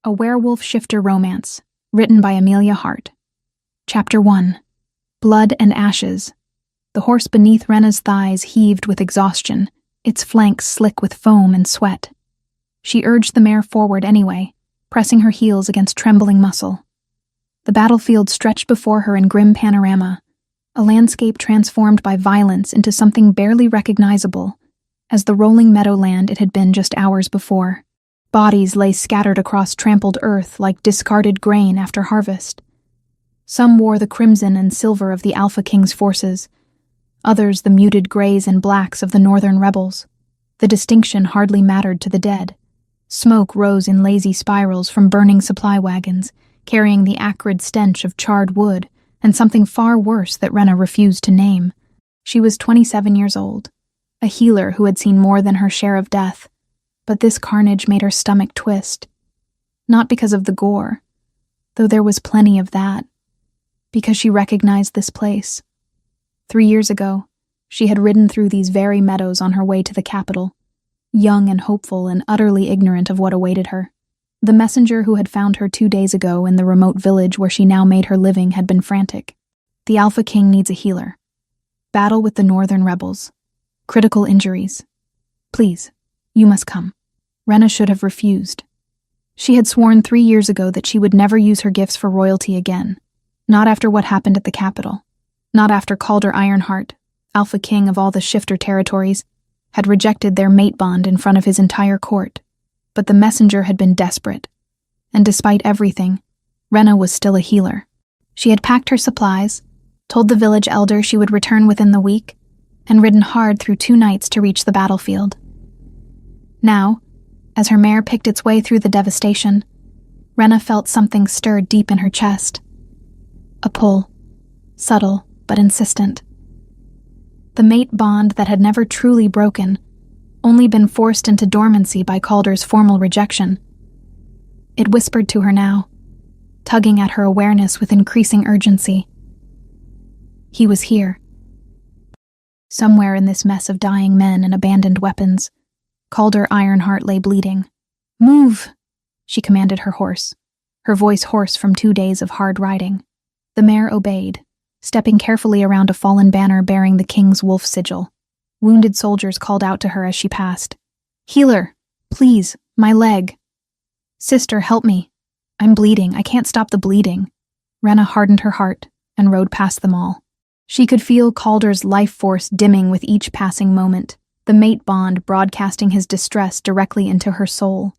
A Werewolf Shifter Romance, written by Amelia Hart. Chapter 1. Blood and Ashes. The horse beneath Renna's thighs heaved with exhaustion, its flanks slick with foam and sweat. She urged the mare forward anyway, pressing her heels against trembling muscle. The battlefield stretched before her in grim panorama, a landscape transformed by violence into something barely recognizable as the rolling meadowland it had been just hours before. Bodies lay scattered across trampled earth like discarded grain after harvest. Some wore the crimson and silver of the Alpha King's forces, others the muted grays and blacks of the northern rebels. The distinction hardly mattered to the dead. Smoke rose in lazy spirals from burning supply wagons, carrying the acrid stench of charred wood and something far worse that Renna refused to name. She was 27 years old, a healer who had seen more than her share of death. But this carnage made her stomach twist. Not because of the gore, though there was plenty of that, because she recognized this place. 3 years ago, she had ridden through these very meadows on her way to the capital, young and hopeful and utterly ignorant of what awaited her. The messenger who had found her 2 days ago in the remote village where she now made her living had been frantic. The Alpha King needs a healer. Battle with the northern rebels. Critical injuries. Please, you must come. Renna should have refused. She had sworn 3 years ago that she would never use her gifts for royalty again. Not after what happened at the capital. Not after Calder Ironheart, Alpha King of all the shifter territories, had rejected their mate bond in front of his entire court. But the messenger had been desperate. And despite everything, Renna was still a healer. She had packed her supplies, told the village elder she would return within the week, and ridden hard through 2 nights to reach the battlefield. Now, as her mare picked its way through the devastation, Renna felt something stir deep in her chest. A pull, subtle but insistent. The mate bond that had never truly broken, only been forced into dormancy by Calder's formal rejection. It whispered to her now, tugging at her awareness with increasing urgency. He was here. Somewhere in this mess of dying men and abandoned weapons, Calder Ironheart lay bleeding. "Move," she commanded her horse, her voice hoarse from 2 days of hard riding. The mare obeyed, stepping carefully around a fallen banner bearing the king's wolf sigil. Wounded soldiers called out to her as she passed. "Healer, please, my leg." "Sister, help me. I'm bleeding. I can't stop the bleeding." Renna hardened her heart and rode past them all. She could feel Calder's life force dimming with each passing moment, the mate bond broadcasting his distress directly into her soul.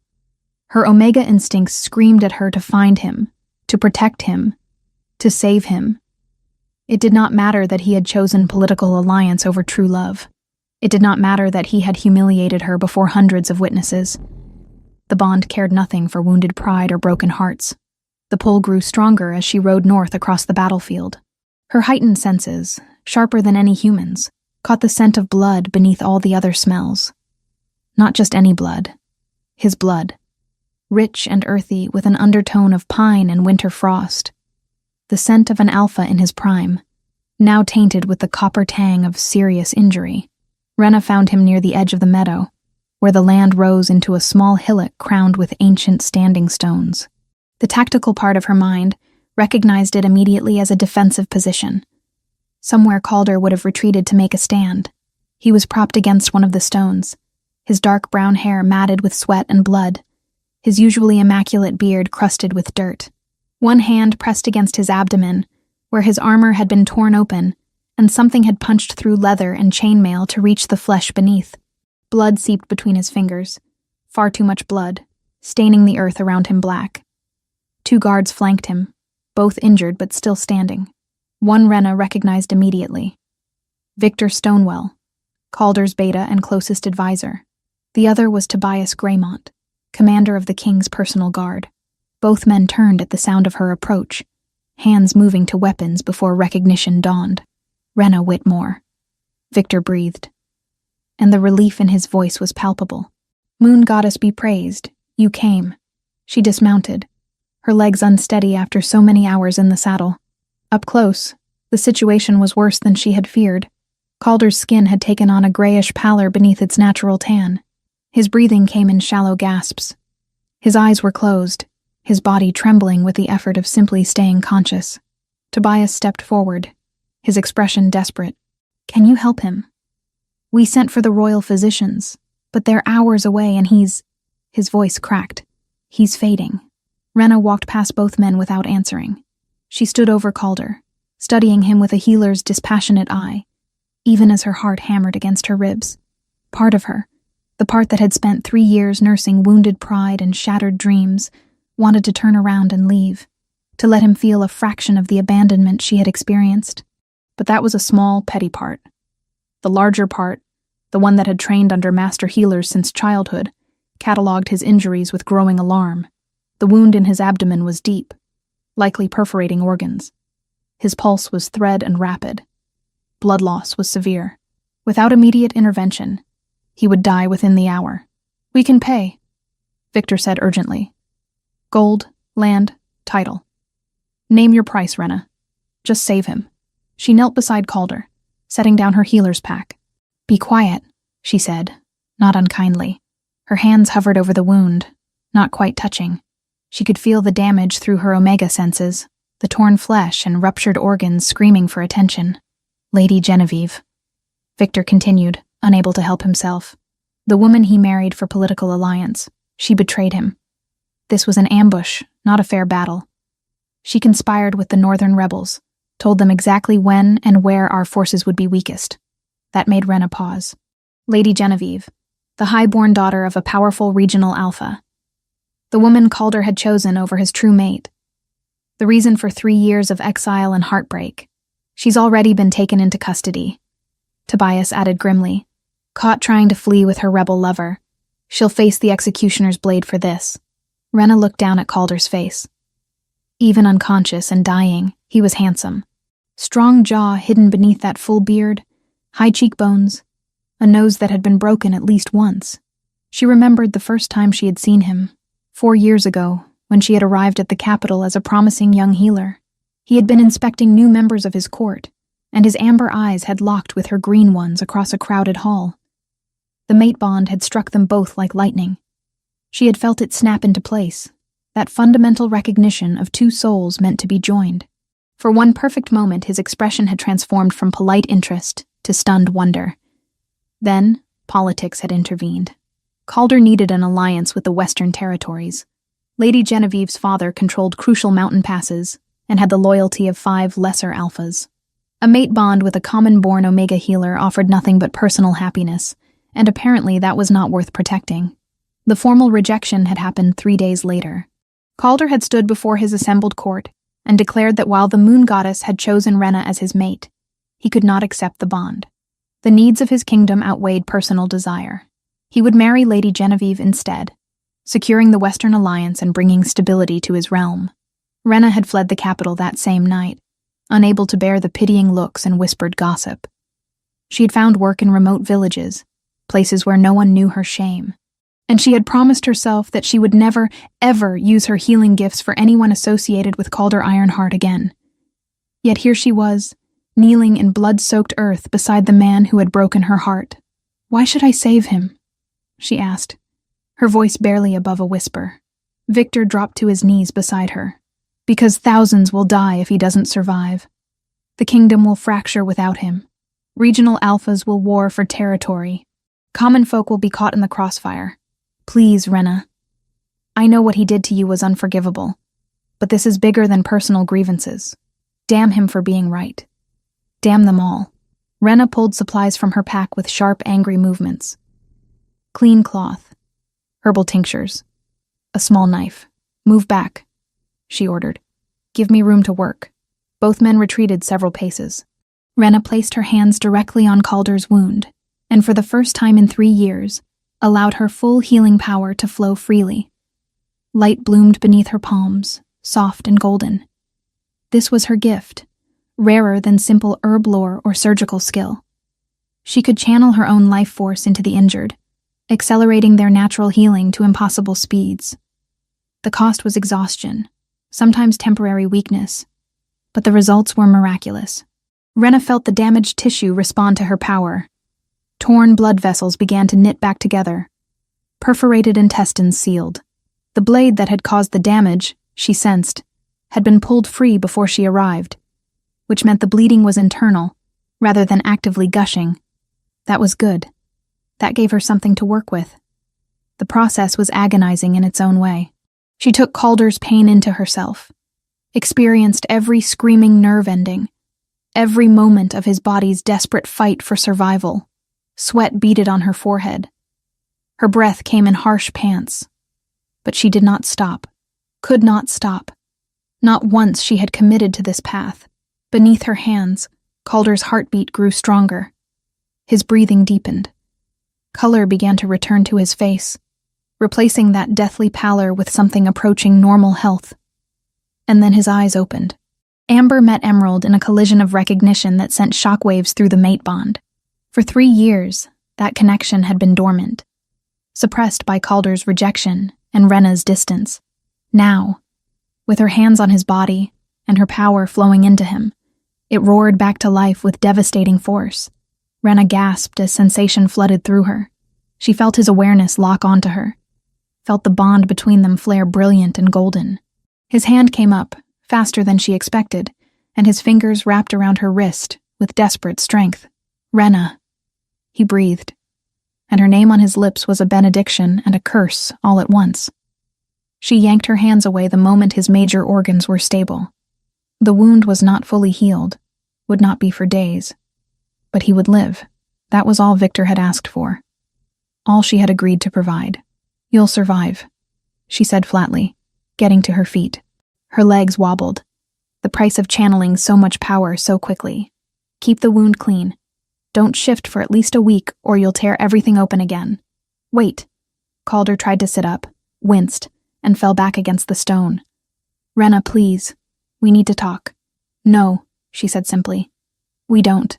Her Omega instincts screamed at her to find him, to protect him, to save him. It did not matter that he had chosen political alliance over true love. It did not matter that he had humiliated her before hundreds of witnesses. The bond cared nothing for wounded pride or broken hearts. The pull grew stronger as she rode north across the battlefield. Her heightened senses, sharper than any human's, caught the scent of blood beneath all the other smells. Not just any blood. His blood. Rich and earthy with an undertone of pine and winter frost. The scent of an alpha in his prime, now tainted with the copper tang of serious injury. Renna found him near the edge of the meadow, where the land rose into a small hillock crowned with ancient standing stones. The tactical part of her mind recognized it immediately as a defensive position. Somewhere Calder would have retreated to make a stand. He was propped against one of the stones, his dark brown hair matted with sweat and blood, his usually immaculate beard crusted with dirt. One hand pressed against his abdomen, where his armor had been torn open, and something had punched through leather and chainmail to reach the flesh beneath. Blood seeped between his fingers, far too much blood, staining the earth around him black. 2 guards flanked him, both injured but still standing. One Renna recognized immediately. Victor Stonewell, Calder's beta and closest advisor. The other was Tobias Greymont, commander of the king's personal guard. Both men turned at the sound of her approach, hands moving to weapons before recognition dawned. Renna Whitmore. Victor breathed, and the relief in his voice was palpable. "Moon goddess be praised, you came." She dismounted, her legs unsteady after so many hours in the saddle. Up close, the situation was worse than she had feared. Calder's skin had taken on a grayish pallor beneath its natural tan. His breathing came in shallow gasps. His eyes were closed, his body trembling with the effort of simply staying conscious. Tobias stepped forward, his expression desperate. "Can you help him? We sent for the royal physicians, but they're hours away and he's—" His voice cracked. "He's fading." Rena walked past both men without answering. She stood over Calder, studying him with a healer's dispassionate eye, even as her heart hammered against her ribs. Part of her, the part that had spent 3 years nursing wounded pride and shattered dreams, wanted to turn around and leave, to let him feel a fraction of the abandonment she had experienced. But that was a small, petty part. The larger part, the one that had trained under master healers since childhood, catalogued his injuries with growing alarm. The wound in his abdomen was deep, likely perforating organs. His pulse was thread and rapid. Blood loss was severe. Without immediate intervention, he would die within the hour. "We can pay," Victor said urgently. "Gold, land, title. Name your price, Rena. Just save him." She knelt beside Calder, setting down her healer's pack. "Be quiet," she said, not unkindly. Her hands hovered over the wound, not quite touching. She could feel the damage through her omega senses, the torn flesh and ruptured organs screaming for attention. "Lady Genevieve," Victor continued, unable to help himself. "The woman he married for political alliance. She betrayed him. This was an ambush, not a fair battle. She conspired with the northern rebels, told them exactly when and where our forces would be weakest." That made Rena pause. Lady Genevieve, the high-born daughter of a powerful regional alpha. The woman Calder had chosen over his true mate. The reason for 3 years of exile and heartbreak. "She's already been taken into custody," Tobias added grimly. "Caught trying to flee with her rebel lover. She'll face the executioner's blade for this." Rena looked down at Calder's face. Even unconscious and dying, he was handsome. Strong jaw hidden beneath that full beard, high cheekbones, a nose that had been broken at least once. She remembered the first time she had seen him, 4 years ago, when she had arrived at the capital as a promising young healer. He had been inspecting new members of his court, and his amber eyes had locked with her green ones across a crowded hall. The mate bond had struck them both like lightning. She had felt it snap into place, that fundamental recognition of 2 souls meant to be joined. For one perfect moment, his expression had transformed from polite interest to stunned wonder. Then, politics had intervened. Calder needed an alliance with the Western Territories. Lady Genevieve's father controlled crucial mountain passes and had the loyalty of 5 lesser alphas. A mate bond with a common-born Omega healer offered nothing but personal happiness, and apparently that was not worth protecting. The formal rejection had happened 3 days later. Calder had stood before his assembled court and declared that while the moon goddess had chosen Rena as his mate, he could not accept the bond. The needs of his kingdom outweighed personal desire. He would marry Lady Genevieve instead, securing the Western alliance and bringing stability to his realm. Rena had fled the capital that same night, unable to bear the pitying looks and whispered gossip. She had found work in remote villages, places where no one knew her shame, and she had promised herself that she would never, ever use her healing gifts for anyone associated with Calder Ironheart again. Yet here she was, kneeling in blood-soaked earth beside the man who had broken her heart. "Why should I save him?" she asked, her voice barely above a whisper. Victor dropped to his knees beside her. "Because thousands will die if he doesn't survive. The kingdom will fracture without him. Regional alphas will war for territory. Common folk will be caught in the crossfire. Please, Rena. I know what he did to you was unforgivable, but this is bigger than personal grievances. Damn him for being right. Damn them all." Rena pulled supplies from her pack with sharp, angry movements. Clean cloth, herbal tinctures, a small knife. "Move back," she ordered. "Give me room to work." Both men retreated several paces. Rena placed her hands directly on Calder's wound, and for the first time in 3 years, allowed her full healing power to flow freely. Light bloomed beneath her palms, soft and golden. This was her gift, rarer than simple herb lore or surgical skill. She could channel her own life force into the injured, accelerating their natural healing to impossible speeds. The cost was exhaustion, sometimes temporary weakness, but the results were miraculous. Rena felt the damaged tissue respond to her power. Torn blood vessels began to knit back together. Perforated intestines sealed. The blade that had caused the damage she sensed, had been pulled free before she arrived, which meant the bleeding was internal, rather than actively gushing. That was good. That gave her something to work with. The process was agonizing in its own way. She took Calder's pain into herself, experienced every screaming nerve ending, every moment of his body's desperate fight for survival. Sweat beaded on her forehead. Her breath came in harsh pants. But she did not stop, could not stop. Not once she had committed to this path. Beneath her hands, Calder's heartbeat grew stronger. His breathing deepened. Color began to return to his face, replacing that deathly pallor with something approaching normal health. And then his eyes opened. Amber met Emerald in a collision of recognition that sent shockwaves through the mate bond. For 3 years, that connection had been dormant, suppressed by Calder's rejection and Rena's distance. Now, with her hands on his body and her power flowing into him, it roared back to life with devastating force. Rena gasped as sensation flooded through her. She felt his awareness lock onto her, felt the bond between them flare brilliant and golden. His hand came up, faster than she expected, and his fingers wrapped around her wrist with desperate strength. Rena, he breathed, and her name on his lips was a benediction and a curse all at once. She yanked her hands away the moment his major organs were stable. The wound was not fully healed, would not be for days. But he would live. That was all Victor had asked for. All she had agreed to provide. "You'll survive," she said flatly, getting to her feet. Her legs wobbled. The price of channeling so much power so quickly. "Keep the wound clean. Don't shift for at least a week or you'll tear everything open again." "Wait." Calder tried to sit up, winced, and fell back against the stone. "Rena, please. We need to talk." "No," she said simply. "We don't."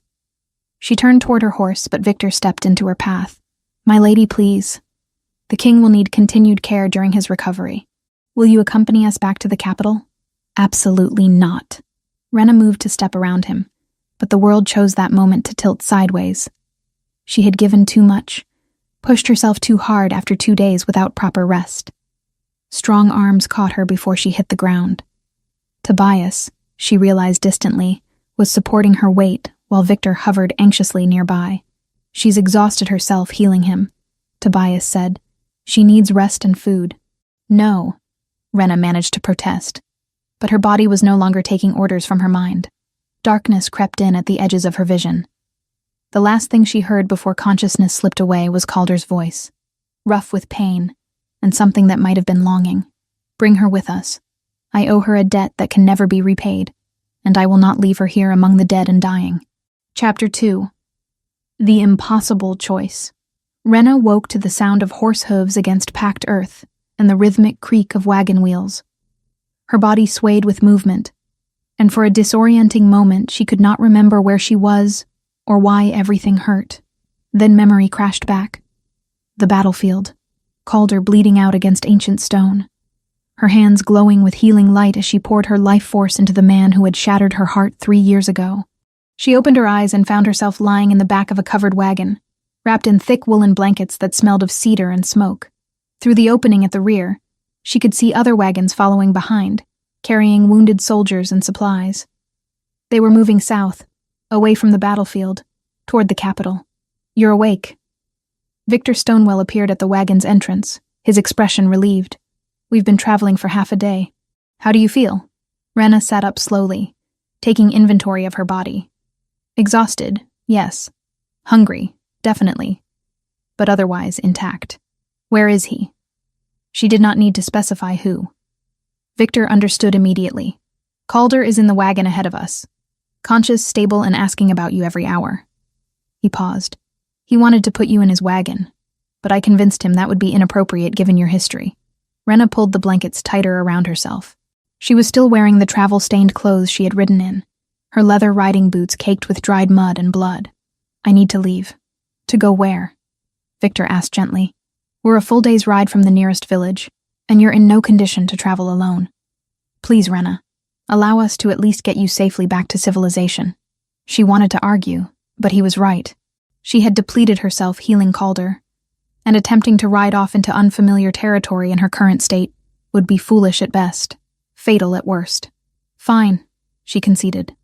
She turned toward her horse, but Victor stepped into her path. "My lady, please. The king will need continued care during his recovery. Will you accompany us back to the capital?" "Absolutely not." Rena moved to step around him, but the world chose that moment to tilt sideways. She had given too much, pushed herself too hard after 2 days without proper rest. Strong arms caught her before she hit the ground. Tobias, she realized distantly, was supporting her weight while Victor hovered anxiously nearby. "She's exhausted herself healing him," Tobias said. "She needs rest and food." "No," Rena managed to protest, but her body was no longer taking orders from her mind. Darkness crept in at the edges of her vision. The last thing she heard before consciousness slipped away was Calder's voice, rough with pain, and something that might have been longing. "Bring her with us. I owe her a debt that can never be repaid, and I will not leave her here among the dead and dying." Chapter 2. The Impossible Choice. Rena woke to the sound of horse hooves against packed earth and the rhythmic creak of wagon wheels. Her body swayed with movement, and for a disorienting moment she could not remember where she was or why everything hurt. Then memory crashed back. The battlefield, Calder bleeding out against ancient stone, her hands glowing with healing light as she poured her life force into the man who had shattered her heart 3 years ago. She opened her eyes and found herself lying in the back of a covered wagon, wrapped in thick woolen blankets that smelled of cedar and smoke. Through the opening at the rear, she could see other wagons following behind, carrying wounded soldiers and supplies. They were moving south, away from the battlefield, toward the capital. "You're awake." Victor Stonewell appeared at the wagon's entrance, his expression relieved. "We've been traveling for half a day. How do you feel?" Rena sat up slowly, taking inventory of her body. Exhausted, yes. Hungry, definitely. But otherwise intact. "Where is he?" She did not need to specify who. Victor understood immediately. "Calder is in the wagon ahead of us. Conscious, stable, and asking about you every hour." He paused. "He wanted to put you in his wagon, but I convinced him that would be inappropriate given your history." Rena pulled the blankets tighter around herself. She was still wearing the travel-stained clothes she had ridden in, her leather riding boots caked with dried mud and blood. "I need to leave." "To go where?" Victor asked gently. "We're a full day's ride from the nearest village, and you're in no condition to travel alone. Please, Rena, allow us to at least get you safely back to civilization." She wanted to argue, but he was right. She had depleted herself healing Calder, and attempting to ride off into unfamiliar territory in her current state would be foolish at best. fatal at worst. Fine, she conceded.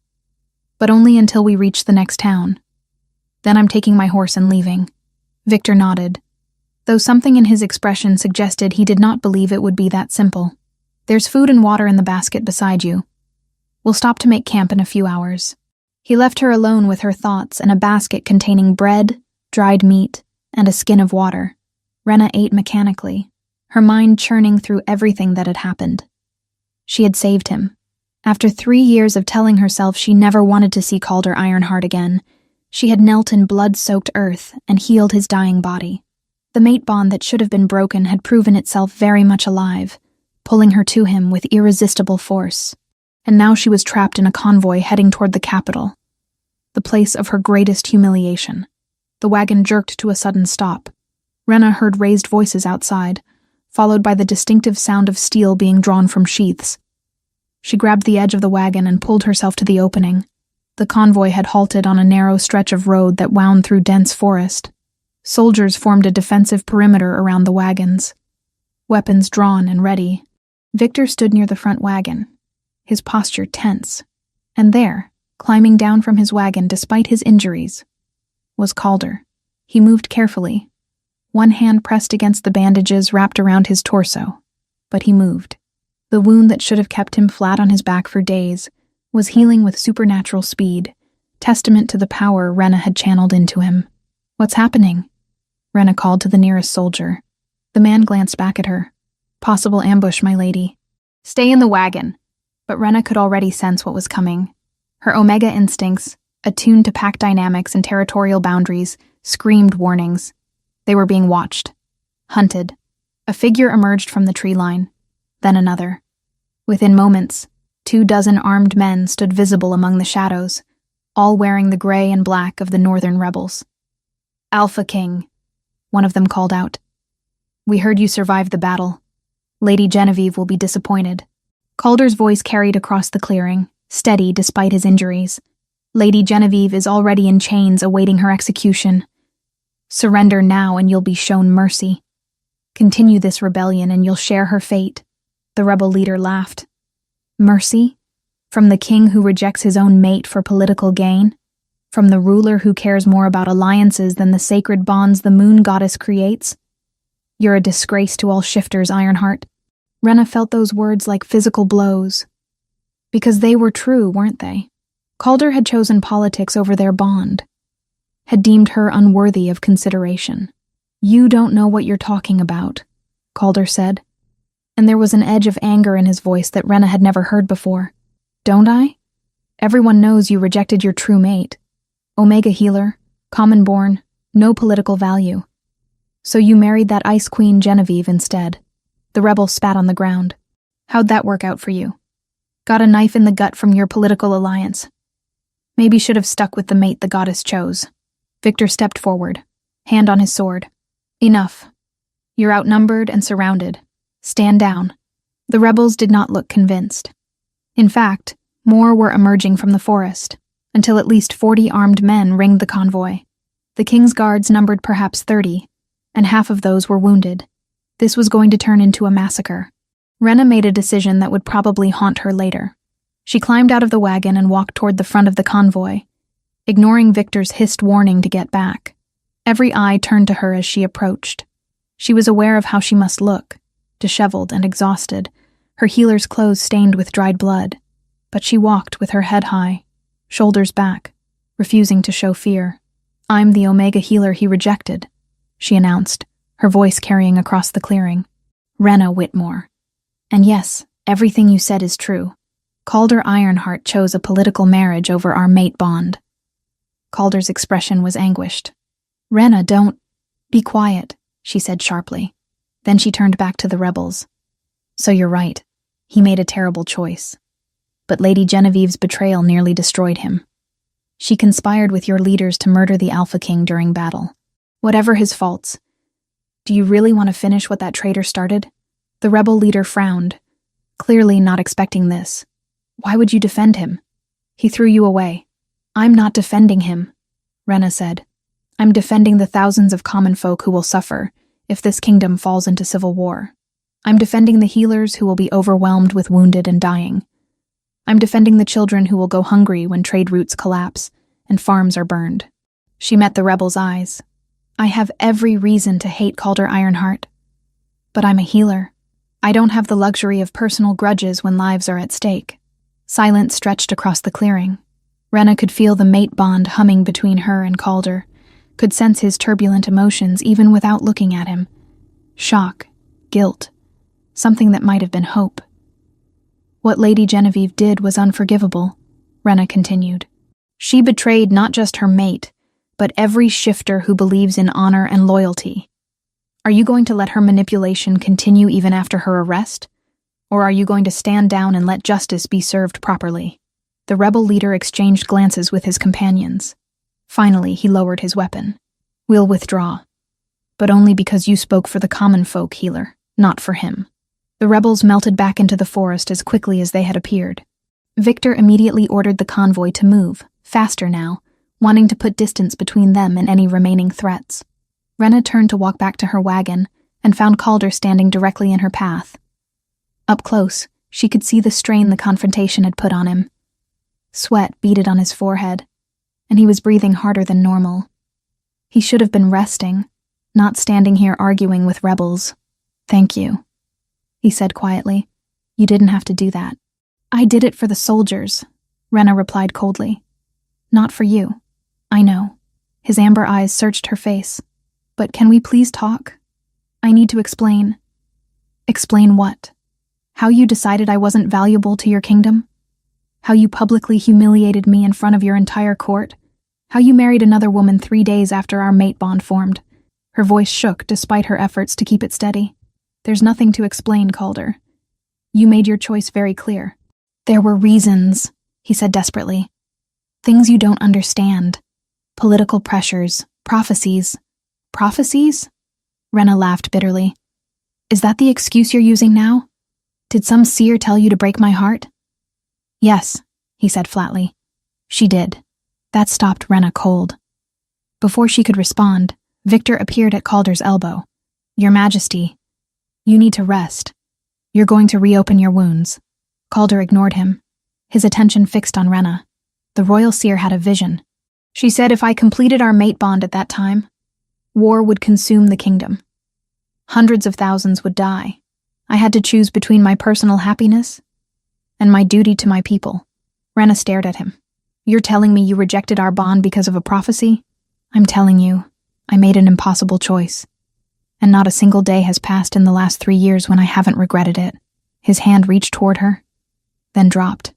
But only until we reach the next town. Then I'm taking my horse and leaving. Victor nodded, though something in his expression suggested he did not believe it would be that simple. There's food and water in the basket beside you. We'll stop to make camp in a few hours. He left her alone with her thoughts and a basket containing bread, dried meat, and a skin of water. Rena ate mechanically, her mind churning through everything that had happened. She had saved him. After 3 years of telling herself she never wanted to see Calder Ironheart again, she had knelt in blood-soaked earth and healed his dying body. The mate bond that should have been broken had proven itself very much alive, pulling her to him with irresistible force. And now she was trapped in a convoy heading toward the capital, the place of her greatest humiliation. The wagon jerked to a sudden stop. Rena heard raised voices outside, followed by the distinctive sound of steel being drawn from sheaths. She grabbed the edge of the wagon and pulled herself to the opening. The convoy had halted on a narrow stretch of road that wound through dense forest. Soldiers formed a defensive perimeter around the wagons, weapons drawn and ready. Victor stood near the front wagon, his posture tense. And there, climbing down from his wagon despite his injuries, was Calder. He moved carefully, one hand pressed against the bandages wrapped around his torso. But he moved. The wound that should have kept him flat on his back for days was healing with supernatural speed, testament to the power Rena had channeled into him. "What's happening?" Rena called to the nearest soldier. The man glanced back at her. "Possible ambush, my lady." "Stay in the wagon." But Rena could already sense what was coming. Her Omega instincts, attuned to pack dynamics and territorial boundaries, screamed warnings. They were being watched, hunted. A figure emerged from the tree line, then another. Within moments, 24 armed men stood visible among the shadows, all wearing the gray and black of the northern rebels. "Alpha King," one of them called out. "We heard you survived the battle. Lady Genevieve will be disappointed." Calder's voice carried across the clearing, steady despite his injuries. "Lady Genevieve is already in chains awaiting her execution. Surrender now and you'll be shown mercy. Continue this rebellion and you'll share her fate." The rebel leader laughed. "Mercy? From the king who rejects his own mate for political gain? From the ruler who cares more about alliances than the sacred bonds the moon goddess creates? You're a disgrace to all shifters, Ironheart." Rena felt those words like physical blows. Because they were true, weren't they? Calder had chosen politics over their bond, had deemed her unworthy of consideration. "You don't know what you're talking about," Calder said, and there was an edge of anger in his voice that Rena had never heard before. "Don't I? Everyone knows you rejected your true mate. Omega healer, common-born, no political value. So you married that Ice Queen Genevieve instead." The rebel spat on the ground. "How'd that work out for you? Got a knife in the gut from your political alliance. Maybe should have stuck with the mate the goddess chose." Victor stepped forward, hand on his sword. "Enough. You're outnumbered and surrounded. Stand down." The rebels did not look convinced. In fact, more were emerging from the forest, until at least 40 armed men ringed the convoy. The king's guards numbered perhaps 30, and half of those were wounded. This was going to turn into a massacre. Rena made a decision that would probably haunt her later. She climbed out of the wagon and walked toward the front of the convoy, ignoring Victor's hissed warning to get back. Every eye turned to her as she approached. She was aware of how she must look, disheveled and exhausted, her healer's clothes stained with dried blood. But she walked with her head high, shoulders back, refusing to show fear. "I'm the Omega healer he rejected," she announced, her voice carrying across the clearing. "Rena Whitmore. And yes, everything you said is true. Calder Ironheart chose a political marriage over our mate bond." Calder's expression was anguished. "Rena, don't—" "Be quiet," she said sharply. Then she turned back to the rebels. "So you're right. He made a terrible choice. But Lady Genevieve's betrayal nearly destroyed him. She conspired with your leaders to murder the Alpha King during battle. Whatever his faults, do you really want to finish what that traitor started?" The rebel leader frowned, clearly not expecting this. "Why would you defend him? He threw you away." "I'm not defending him," Rena said. "I'm defending the thousands of common folk who will suffer if this kingdom falls into civil war. I'm defending the healers who will be overwhelmed with wounded and dying. I'm defending the children who will go hungry when trade routes collapse and farms are burned. She met the rebel's eyes. I have every reason to hate Calder Ironheart. But I'm a healer. I don't have the luxury of personal grudges when lives are at stake. Silence stretched across the clearing. Rena could feel the mate bond humming between her and Calder, could sense his turbulent emotions even without looking at him. Shock, guilt, something that might have been hope. What Lady Genevieve did was unforgivable, Rena continued. She betrayed not just her mate, but every shifter who believes in honor and loyalty. Are you going to let her manipulation continue even after her arrest? Or are you going to stand down and let justice be served properly? The rebel leader exchanged glances with his companions. Finally, he lowered his weapon. We'll withdraw. But only because you spoke for the common folk, healer, not for him. The rebels melted back into the forest as quickly as they had appeared. Victor immediately ordered the convoy to move, faster now, wanting to put distance between them and any remaining threats. Rena turned to walk back to her wagon and found Calder standing directly in her path. Up close, she could see the strain the confrontation had put on him. Sweat beaded on his forehead, and he was breathing harder than normal. He should have been resting, not standing here arguing with rebels. Thank you, he said quietly. You didn't have to do that. I did it for the soldiers, Rena replied coldly. Not for you. I know. His amber eyes searched her face. But can we please talk? I need to explain. Explain what? How you decided I wasn't valuable to your kingdom? How you publicly humiliated me in front of your entire court? How you married another woman 3 days after our mate bond formed? Her voice shook despite her efforts to keep it steady. There's nothing to explain, Calder. You made your choice very clear. There were reasons, he said desperately. Things you don't understand. Political pressures, prophecies. Prophecies? Rena laughed bitterly. Is that the excuse you're using now? Did some seer tell you to break my heart? Yes, he said flatly. She did. That stopped Rena cold. Before she could respond, Victor appeared at Calder's elbow. Your Majesty, you need to rest. You're going to reopen your wounds. Calder ignored him, his attention fixed on Rena. The royal seer had a vision. She said if I completed our mate bond at that time, war would consume the kingdom. Hundreds of thousands would die. I had to choose between my personal happiness and my duty to my people. Rena stared at him. You're telling me you rejected our bond because of a prophecy? I'm telling you, I made an impossible choice. And not a single day has passed in the last 3 years when I haven't regretted it. His hand reached toward her, then dropped.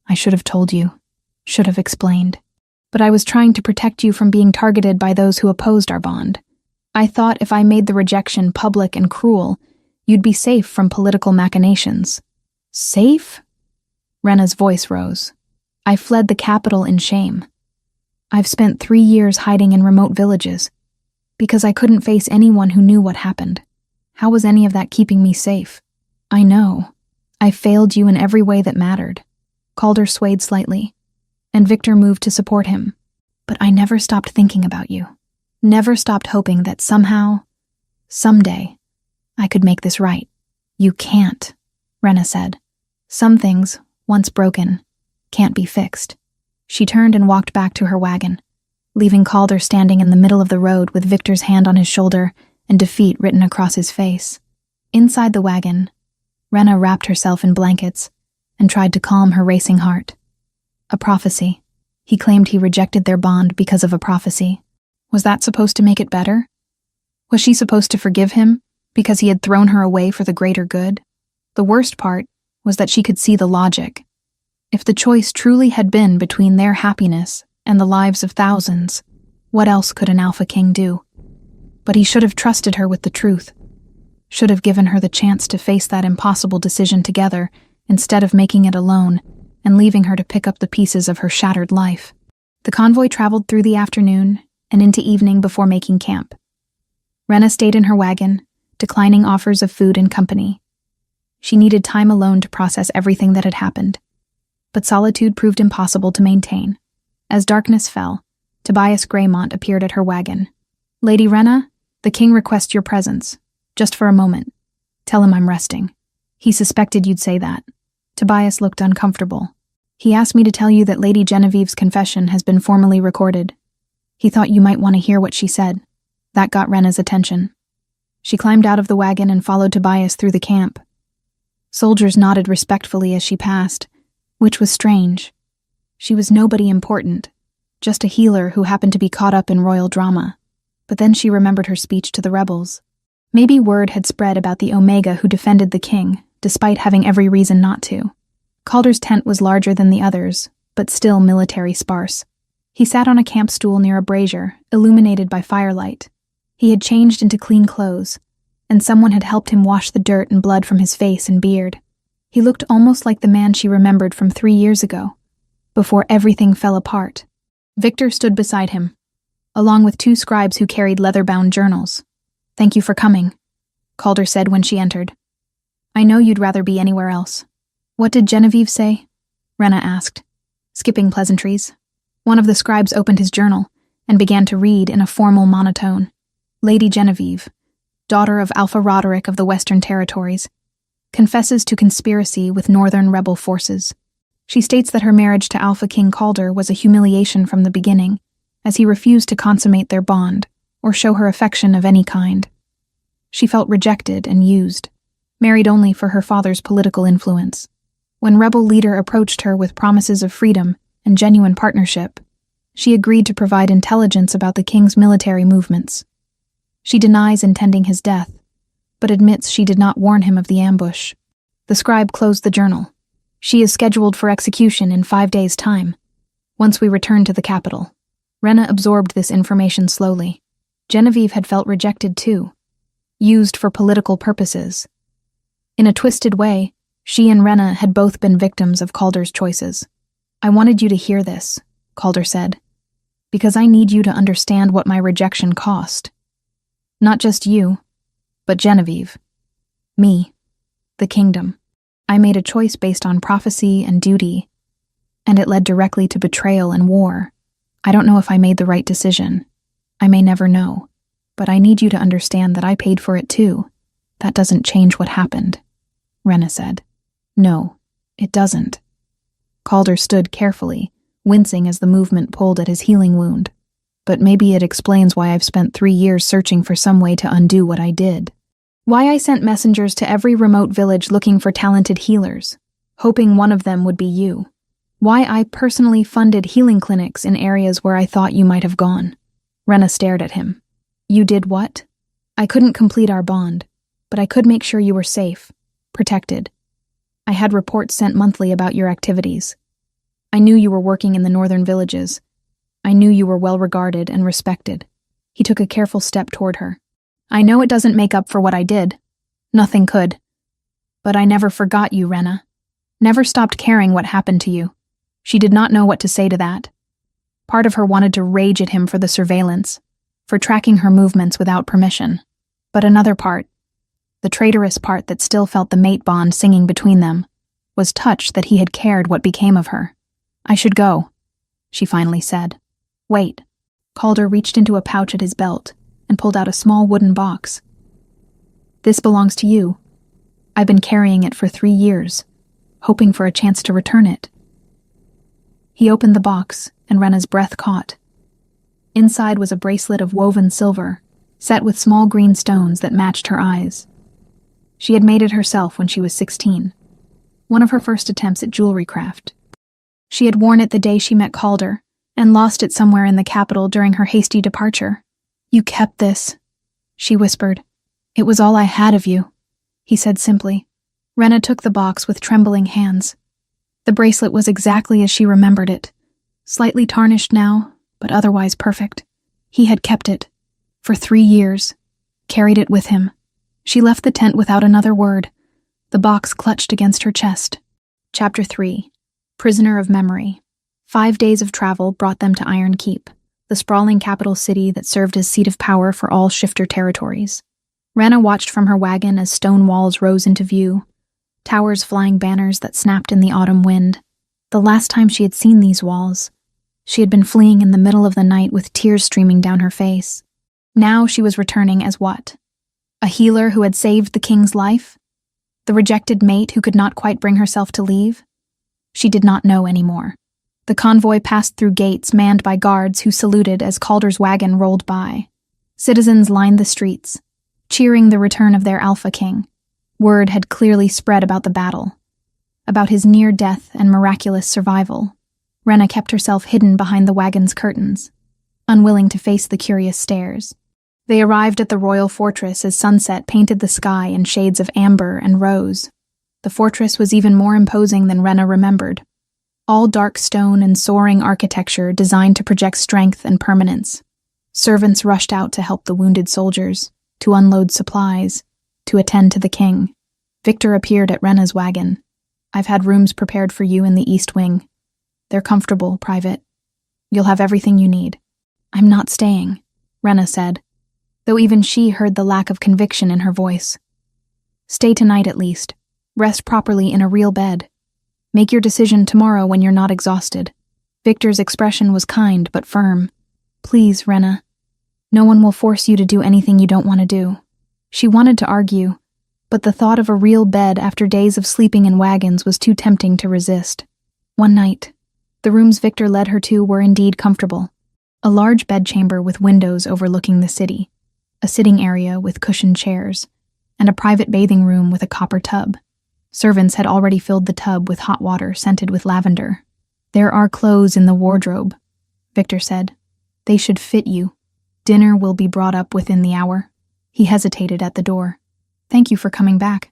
I should have told you, should have explained. But I was trying to protect you from being targeted by those who opposed our bond. I thought if I made the rejection public and cruel, you'd be safe from political machinations. Safe? Rena's voice rose. I fled the capital in shame. I've spent 3 years hiding in remote villages because I couldn't face anyone who knew what happened. How was any of that keeping me safe? I know. I failed you in every way that mattered. Calder swayed slightly, and Victor moved to support him. But I never stopped thinking about you. Never stopped hoping that somehow, someday, I could make this right. You can't, Rena said. Some things, once broken, can't be fixed. She turned and walked back to her wagon, leaving Calder standing in the middle of the road with Victor's hand on his shoulder and defeat written across his face. Inside the wagon, Rena wrapped herself in blankets and tried to calm her racing heart. A prophecy. He claimed he rejected their bond because of a prophecy. Was that supposed to make it better? Was she supposed to forgive him because he had thrown her away for the greater good? The worst part was that she could see the logic. If the choice truly had been between their happiness and the lives of thousands, what else could an Alpha King do? But he should have trusted her with the truth. Should have given her the chance to face that impossible decision together instead of making it alone and leaving her to pick up the pieces of her shattered life. The convoy traveled through the afternoon and into evening before making camp. Rena stayed in her wagon, declining offers of food and company. She needed time alone to process everything that had happened. But solitude proved impossible to maintain. As darkness fell, Tobias Greymont appeared at her wagon. Lady Rena, the king requests your presence, just for a moment. Tell him I'm resting. He suspected you'd say that. Tobias looked uncomfortable. He asked me to tell you that Lady Genevieve's confession has been formally recorded. He thought you might want to hear what she said. That got Rena's attention. She climbed out of the wagon and followed Tobias through the camp. Soldiers nodded respectfully as she passed, which was strange. She was nobody important, just a healer who happened to be caught up in royal drama. But then she remembered her speech to the rebels. Maybe word had spread about the Omega who defended the king, despite having every reason not to. Calder's tent was larger than the others, but still military sparse. He sat on a camp stool near a brazier, illuminated by firelight. He had changed into clean clothes, and someone had helped him wash the dirt and blood from his face and beard. He looked almost like the man she remembered from 3 years ago, before everything fell apart. Victor stood beside him, along with 2 scribes who carried leather-bound journals. "Thank you for coming," Calder said when she entered. "I know you'd rather be anywhere else." "What did Genevieve say?" Rena asked, skipping pleasantries. One of the scribes opened his journal and began to read in a formal monotone. "Lady Genevieve, daughter of Alpha Roderick of the Western Territories, confesses to conspiracy with northern rebel forces. She states that her marriage to Alpha King Calder was a humiliation from the beginning, as he refused to consummate their bond or show her affection of any kind. She felt rejected and used, married only for her father's political influence. When rebel leader approached her with promises of freedom and genuine partnership, she agreed to provide intelligence about the king's military movements. She denies intending his death, but admits she did not warn him of the ambush." The scribe closed the journal. "She is scheduled for execution in 5 days' time, once we return to the capital." Rena absorbed this information slowly. Genevieve had felt rejected too, used for political purposes. In a twisted way, she and Rena had both been victims of Calder's choices. "I wanted you to hear this," Calder said, "because I need you to understand what my rejection cost. Not just you, but Genevieve. Me. The kingdom. I made a choice based on prophecy and duty, and it led directly to betrayal and war. I don't know if I made the right decision. I may never know, but I need you to understand that I paid for it too. That doesn't change what happened," Rena said. "No, it doesn't." Calder stood carefully, wincing as the movement pulled at his healing wound. "But maybe it explains why I've spent 3 years searching for some way to undo what I did. Why I sent messengers to every remote village looking for talented healers, hoping one of them would be you. Why I personally funded healing clinics in areas where I thought you might have gone." Rena stared at him. "You did what?" "I couldn't complete our bond, but I could make sure you were safe, protected. I had reports sent monthly about your activities. I knew you were working in the northern villages. I knew you were well regarded and respected." He took a careful step toward her. "I know it doesn't make up for what I did. Nothing could. But I never forgot you, Rena. Never stopped caring what happened to you." She did not know what to say to that. Part of her wanted to rage at him for the surveillance, for tracking her movements without permission. But another part, the traitorous part that still felt the mate bond singing between them, was touched that he had cared what became of her. "I should go," she finally said. "Wait." Calder reached into a pouch at his belt and pulled out a small wooden box. "This belongs to you. I've been carrying it for 3 years, hoping for a chance to return it." He opened the box, and Rena's breath caught. Inside was a bracelet of woven silver, set with small green stones that matched her eyes. She had made it herself when she was 16, one of her first attempts at jewelry craft. She had worn it the day she met Calder, and lost it somewhere in the capital during her hasty departure. "You kept this," she whispered. "It was all I had of you," he said simply. Rena took the box with trembling hands. The bracelet was exactly as she remembered it, slightly tarnished now, but otherwise perfect. He had kept it, for 3 years, carried it with him. She left the tent without another word, the box clutched against her chest. Chapter 3. Prisoner of Memory. 5 days of travel brought them to Iron Keep, the sprawling capital city that served as seat of power for all shifter territories. Rena watched from her wagon as stone walls rose into view, towers flying banners that snapped in the autumn wind. The last time she had seen these walls, she had been fleeing in the middle of the night with tears streaming down her face. Now she was returning as what? A healer who had saved the king's life? The rejected mate who could not quite bring herself to leave? She did not know anymore. The convoy passed through gates manned by guards who saluted as Calder's wagon rolled by. Citizens lined the streets, cheering the return of their Alpha King. Word had clearly spread about the battle, about his near death and miraculous survival. Rena kept herself hidden behind the wagon's curtains, unwilling to face the curious stares. They arrived at the royal fortress as sunset painted the sky in shades of amber and rose. The fortress was even more imposing than Rena remembered. All dark stone and soaring architecture designed to project strength and permanence. Servants rushed out to help the wounded soldiers, to unload supplies, to attend to the king. Victor appeared at Rena's wagon. "I've had rooms prepared for you in the East Wing. They're comfortable, Private. You'll have everything you need." "I'm not staying," Rena said, though even she heard the lack of conviction in her voice. "Stay tonight at least. Rest properly in a real bed. Make your decision tomorrow when you're not exhausted." Victor's expression was kind but firm. "Please, Rena. No one will force you to do anything you don't want to do." She wanted to argue, but the thought of a real bed after days of sleeping in wagons was too tempting to resist. One night, the rooms Victor led her to were indeed comfortable. A large bedchamber with windows overlooking the city, a sitting area with cushioned chairs, and a private bathing room with a copper tub. Servants had already filled the tub with hot water scented with lavender. "There are clothes in the wardrobe," Victor said. "They should fit you. Dinner will be brought up within the hour." He hesitated at the door. "Thank you for coming back.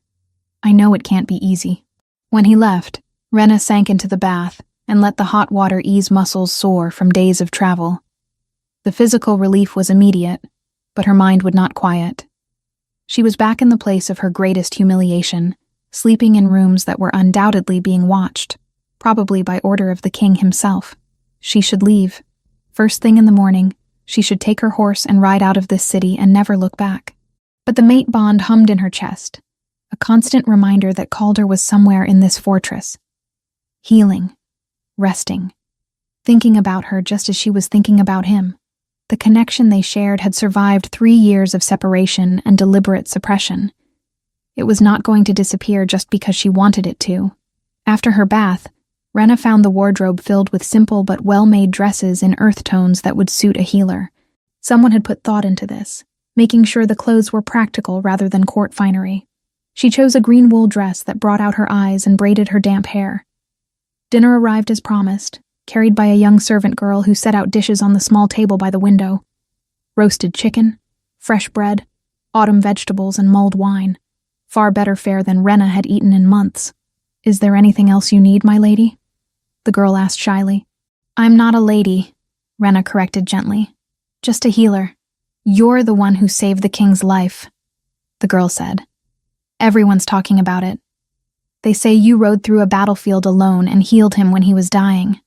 I know it can't be easy." When he left, Rena sank into the bath and let the hot water ease muscles sore from days of travel. The physical relief was immediate, but her mind would not quiet. She was back in the place of her greatest humiliation, sleeping in rooms that were undoubtedly being watched, probably by order of the king himself. She should leave. First thing in the morning, she should take her horse and ride out of this city and never look back. But the mate bond hummed in her chest, a constant reminder that Calder was somewhere in this fortress. Healing, resting, thinking about her just as she was thinking about him. The connection they shared had survived 3 years of separation and deliberate suppression. It was not going to disappear just because she wanted it to. After her bath, Rena found the wardrobe filled with simple but well-made dresses in earth tones that would suit a healer. Someone had put thought into this, making sure the clothes were practical rather than court finery. She chose a green wool dress that brought out her eyes and braided her damp hair. Dinner arrived as promised, carried by a young servant girl who set out dishes on the small table by the window. Roasted chicken, fresh bread, autumn vegetables, and mulled wine. Far better fare than Rena had eaten in months. "Is there anything else you need, my lady?" the girl asked shyly. "I'm not a lady," Rena corrected gently. "Just a healer." "You're the one who saved the king's life," the girl said. "Everyone's talking about it. They say you rode through a battlefield alone and healed him when he was dying.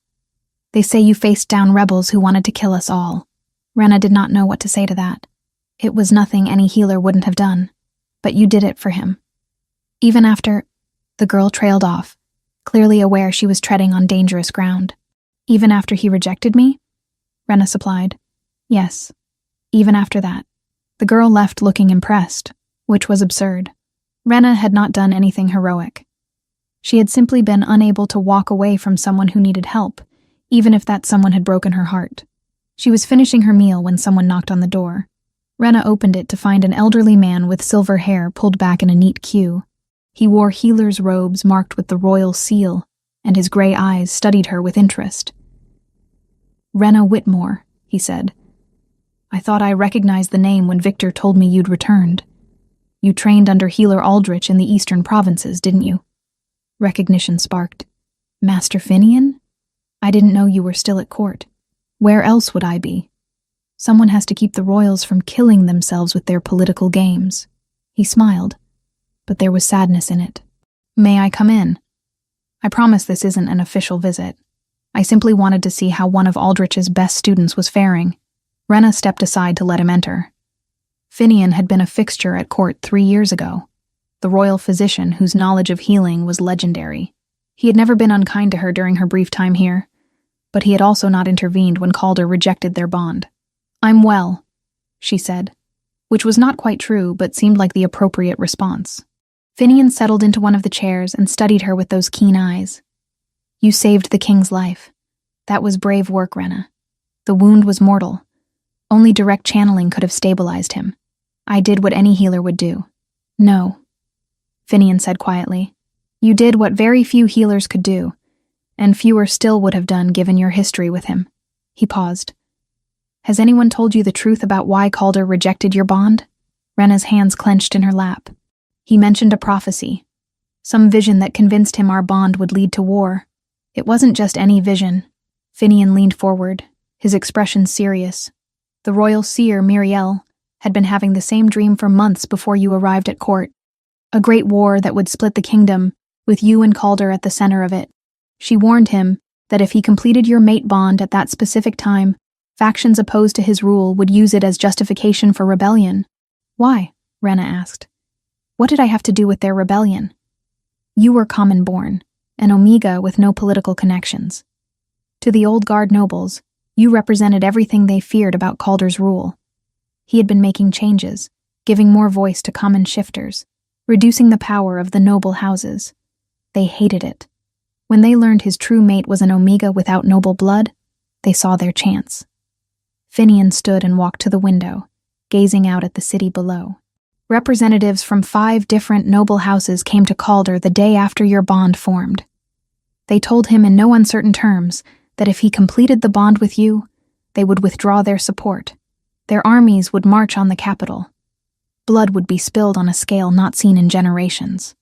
They say you faced down rebels who wanted to kill us all." Rena did not know what to say to that. It was nothing any healer wouldn't have done, but you did it for him. Even after... The girl trailed off, clearly aware she was treading on dangerous ground. "Even after he rejected me?" Rena supplied. "Yes, even after that." The girl left looking impressed, which was absurd. Rena had not done anything heroic. She had simply been unable to walk away from someone who needed help, even if that someone had broken her heart. She was finishing her meal when someone knocked on the door. Rena opened it to find an elderly man with silver hair pulled back in a neat queue. He wore healer's robes marked with the royal seal, and his gray eyes studied her with interest. "Rena Whitmore," he said. "I thought I recognized the name when Victor told me you'd returned. You trained under Healer Aldrich in the eastern provinces, didn't you?" Recognition sparked. "Master Finian? I didn't know you were still at court. Where else would I be? Someone has to keep the royals from killing themselves with their political games." He smiled, but there was sadness in it. "May I come in? I promise this isn't an official visit. I simply wanted to see how one of Aldrich's best students was faring." Rena stepped aside to let him enter. Finian had been a fixture at court 3 years ago, the royal physician whose knowledge of healing was legendary. He had never been unkind to her during her brief time here, but he had also not intervened when Calder rejected their bond. "I'm well," she said. which was not quite true but seemed like the appropriate response. Finian settled into one of the chairs and studied her with those keen eyes. You saved the king's life. That was brave work, Rena. The wound was mortal. Only direct channeling could have stabilized him. I did what any healer would do. No, Finian said quietly. You did what very few healers could do, and fewer still would have done given your history with him. He paused. Has anyone told you the truth about why Calder rejected your bond? Rena's hands clenched in her lap. He mentioned a prophecy, some vision that convinced him our bond would lead to war. It wasn't just any vision. Finian leaned forward, his expression serious. The royal seer, Miriel, had been having the same dream for months before you arrived at court. A great war that would split the kingdom, with you and Calder at the center of it. She warned him that if he completed your mate bond at that specific time, factions opposed to his rule would use it as justification for rebellion. Why? Rena asked. What did I have to do with their rebellion? You were common-born, an Omega with no political connections. To the old guard nobles, you represented everything they feared about Calder's rule. He had been making changes, giving more voice to common shifters, reducing the power of the noble houses. They hated it. When they learned his true mate was an Omega without noble blood, they saw their chance. Finian stood and walked to the window, gazing out at the city below. Representatives from 5 different noble houses came to Calder the day after your bond formed. They told him in no uncertain terms that if he completed the bond with you, they would withdraw their support. Their armies would march on the capital. Blood would be spilled on a scale not seen in generations.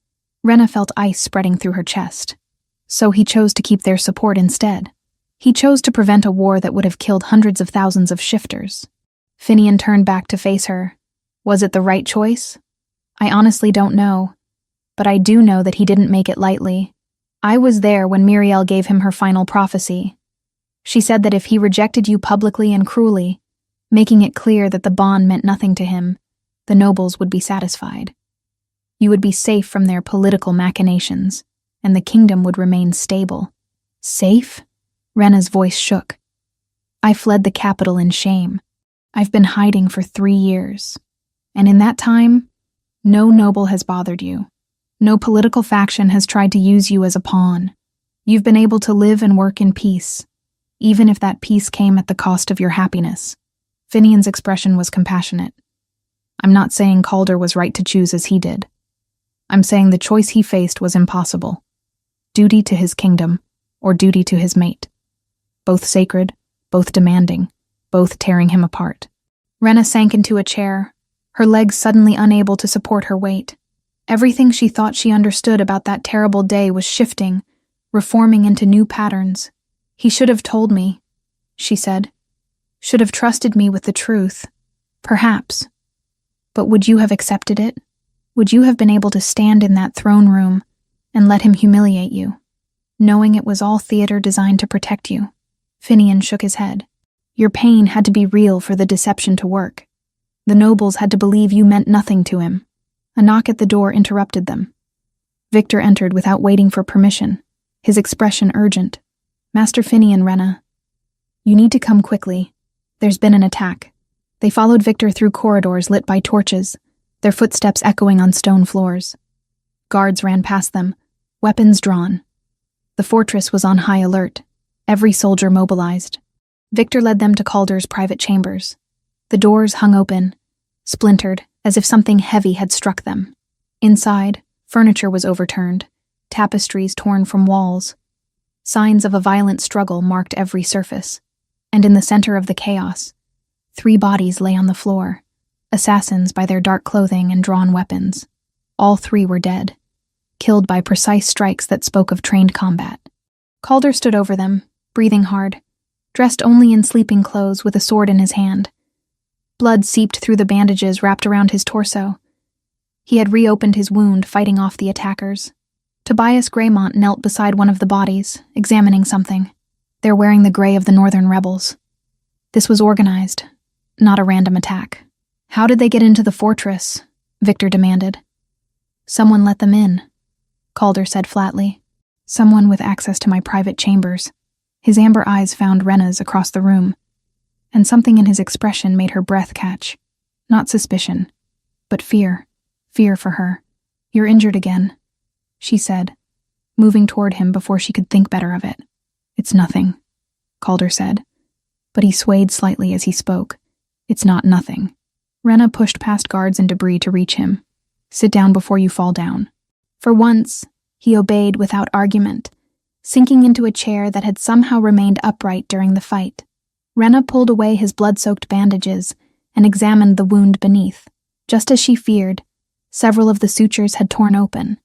Rena felt ice spreading through her chest. So he chose to keep their support instead. He chose to prevent a war that would have killed hundreds of thousands of shifters. Finian turned back to face her. Was it the right choice? I honestly don't know. But I do know that he didn't make it lightly. I was there when Miriel gave him her final prophecy. She said that if he rejected you publicly and cruelly, making it clear that the bond meant nothing to him, the nobles would be satisfied. You would be safe from their political machinations, and the kingdom would remain stable. Safe? Rena's voice shook. I fled the capital in shame. I've been hiding for 3 years. And in that time, no noble has bothered you. No political faction has tried to use you as a pawn. You've been able to live and work in peace, even if that peace came at the cost of your happiness. Finian's expression was compassionate. I'm not saying Calder was right to choose as he did. I'm saying the choice he faced was impossible. Duty to his kingdom, or duty to his mate. Both sacred, both demanding, both tearing him apart. Rena sank into a chair, her legs suddenly unable to support her weight. Everything she thought she understood about that terrible day was shifting, reforming into new patterns. He should have told me, she said. Should have trusted me with the truth. Perhaps. But would you have accepted it? Would you have been able to stand in that throne room and let him humiliate you, knowing it was all theater designed to protect you? Finian shook his head. Your pain had to be real for the deception to work. The nobles had to believe you meant nothing to him. A knock at the door interrupted them. Victor entered without waiting for permission, his expression urgent. Master Finian, Rena. You need to come quickly. There's been an attack. They followed Victor through corridors lit by torches, their footsteps echoing on stone floors. Guards ran past them, weapons drawn. The fortress was on high alert, every soldier mobilized. Victor led them to Calder's private chambers. The doors hung open, splintered, as if something heavy had struck them. Inside, furniture was overturned, tapestries torn from walls. Signs of a violent struggle marked every surface. And in the center of the chaos, 3 bodies lay on the floor, assassins by their dark clothing and drawn weapons. All 3 were dead, killed by precise strikes that spoke of trained combat. Calder stood over them, breathing hard, dressed only in sleeping clothes with a sword in his hand. Blood seeped through the bandages wrapped around his torso. He had reopened his wound, fighting off the attackers. Tobias Greymont knelt beside one of the bodies, examining something. They're wearing the gray of the northern rebels. This was organized, not a random attack. How did they get into the fortress? Victor demanded. Someone let them in, Calder said flatly. Someone with access to my private chambers. His amber eyes found Rena's across the room, and something in his expression made her breath catch. Not suspicion, but fear. Fear for her. "You're injured again," she said, moving toward him before she could think better of it. "It's nothing," Calder said, but he swayed slightly as he spoke. "It's not nothing." Rena pushed past guards and debris to reach him. "Sit down before you fall down." For once, he obeyed without argument, sinking into a chair that had somehow remained upright during the fight. Rena pulled away his blood-soaked bandages and examined the wound beneath. Just as she feared, several of the sutures had torn open.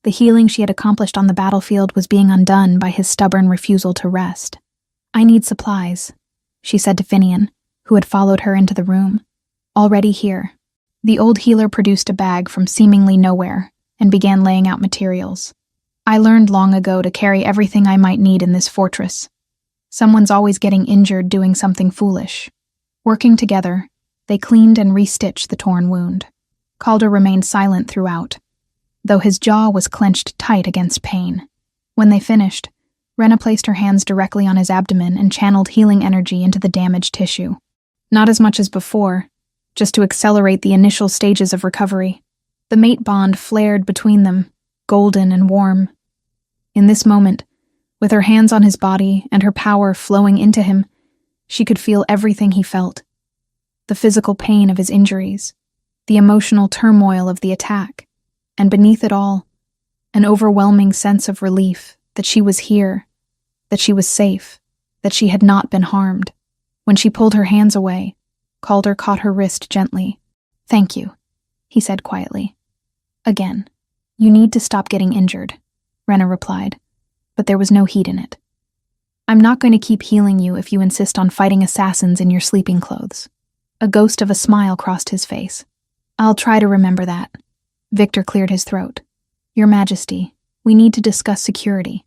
The healing she had accomplished on the battlefield was being undone by his stubborn refusal to rest. "I need supplies," she said to Finian, who had followed her into the room. "Already here." The old healer produced a bag from seemingly nowhere and began laying out materials. "I learned long ago to carry everything I might need in this fortress. Someone's always getting injured doing something foolish." Working together, they cleaned and restitched the torn wound. Calder remained silent throughout, though his jaw was clenched tight against pain. When they finished, Rena placed her hands directly on his abdomen and channeled healing energy into the damaged tissue. Not as much as before, just to accelerate the initial stages of recovery. The mate bond flared between them, golden and warm. In this moment, with her hands on his body and her power flowing into him, she could feel everything he felt. The physical pain of his injuries, the emotional turmoil of the attack, and beneath it all, an overwhelming sense of relief that she was here, that she was safe, that she had not been harmed. When she pulled her hands away, Calder caught her wrist gently. "Thank you," he said quietly. "Again, you need to stop getting injured," Rena replied, but there was no heat in it. "I'm not going to keep healing you if you insist on fighting assassins in your sleeping clothes." A ghost of a smile crossed his face. "I'll try to remember that." Victor cleared his throat. "Your Majesty, we need to discuss security.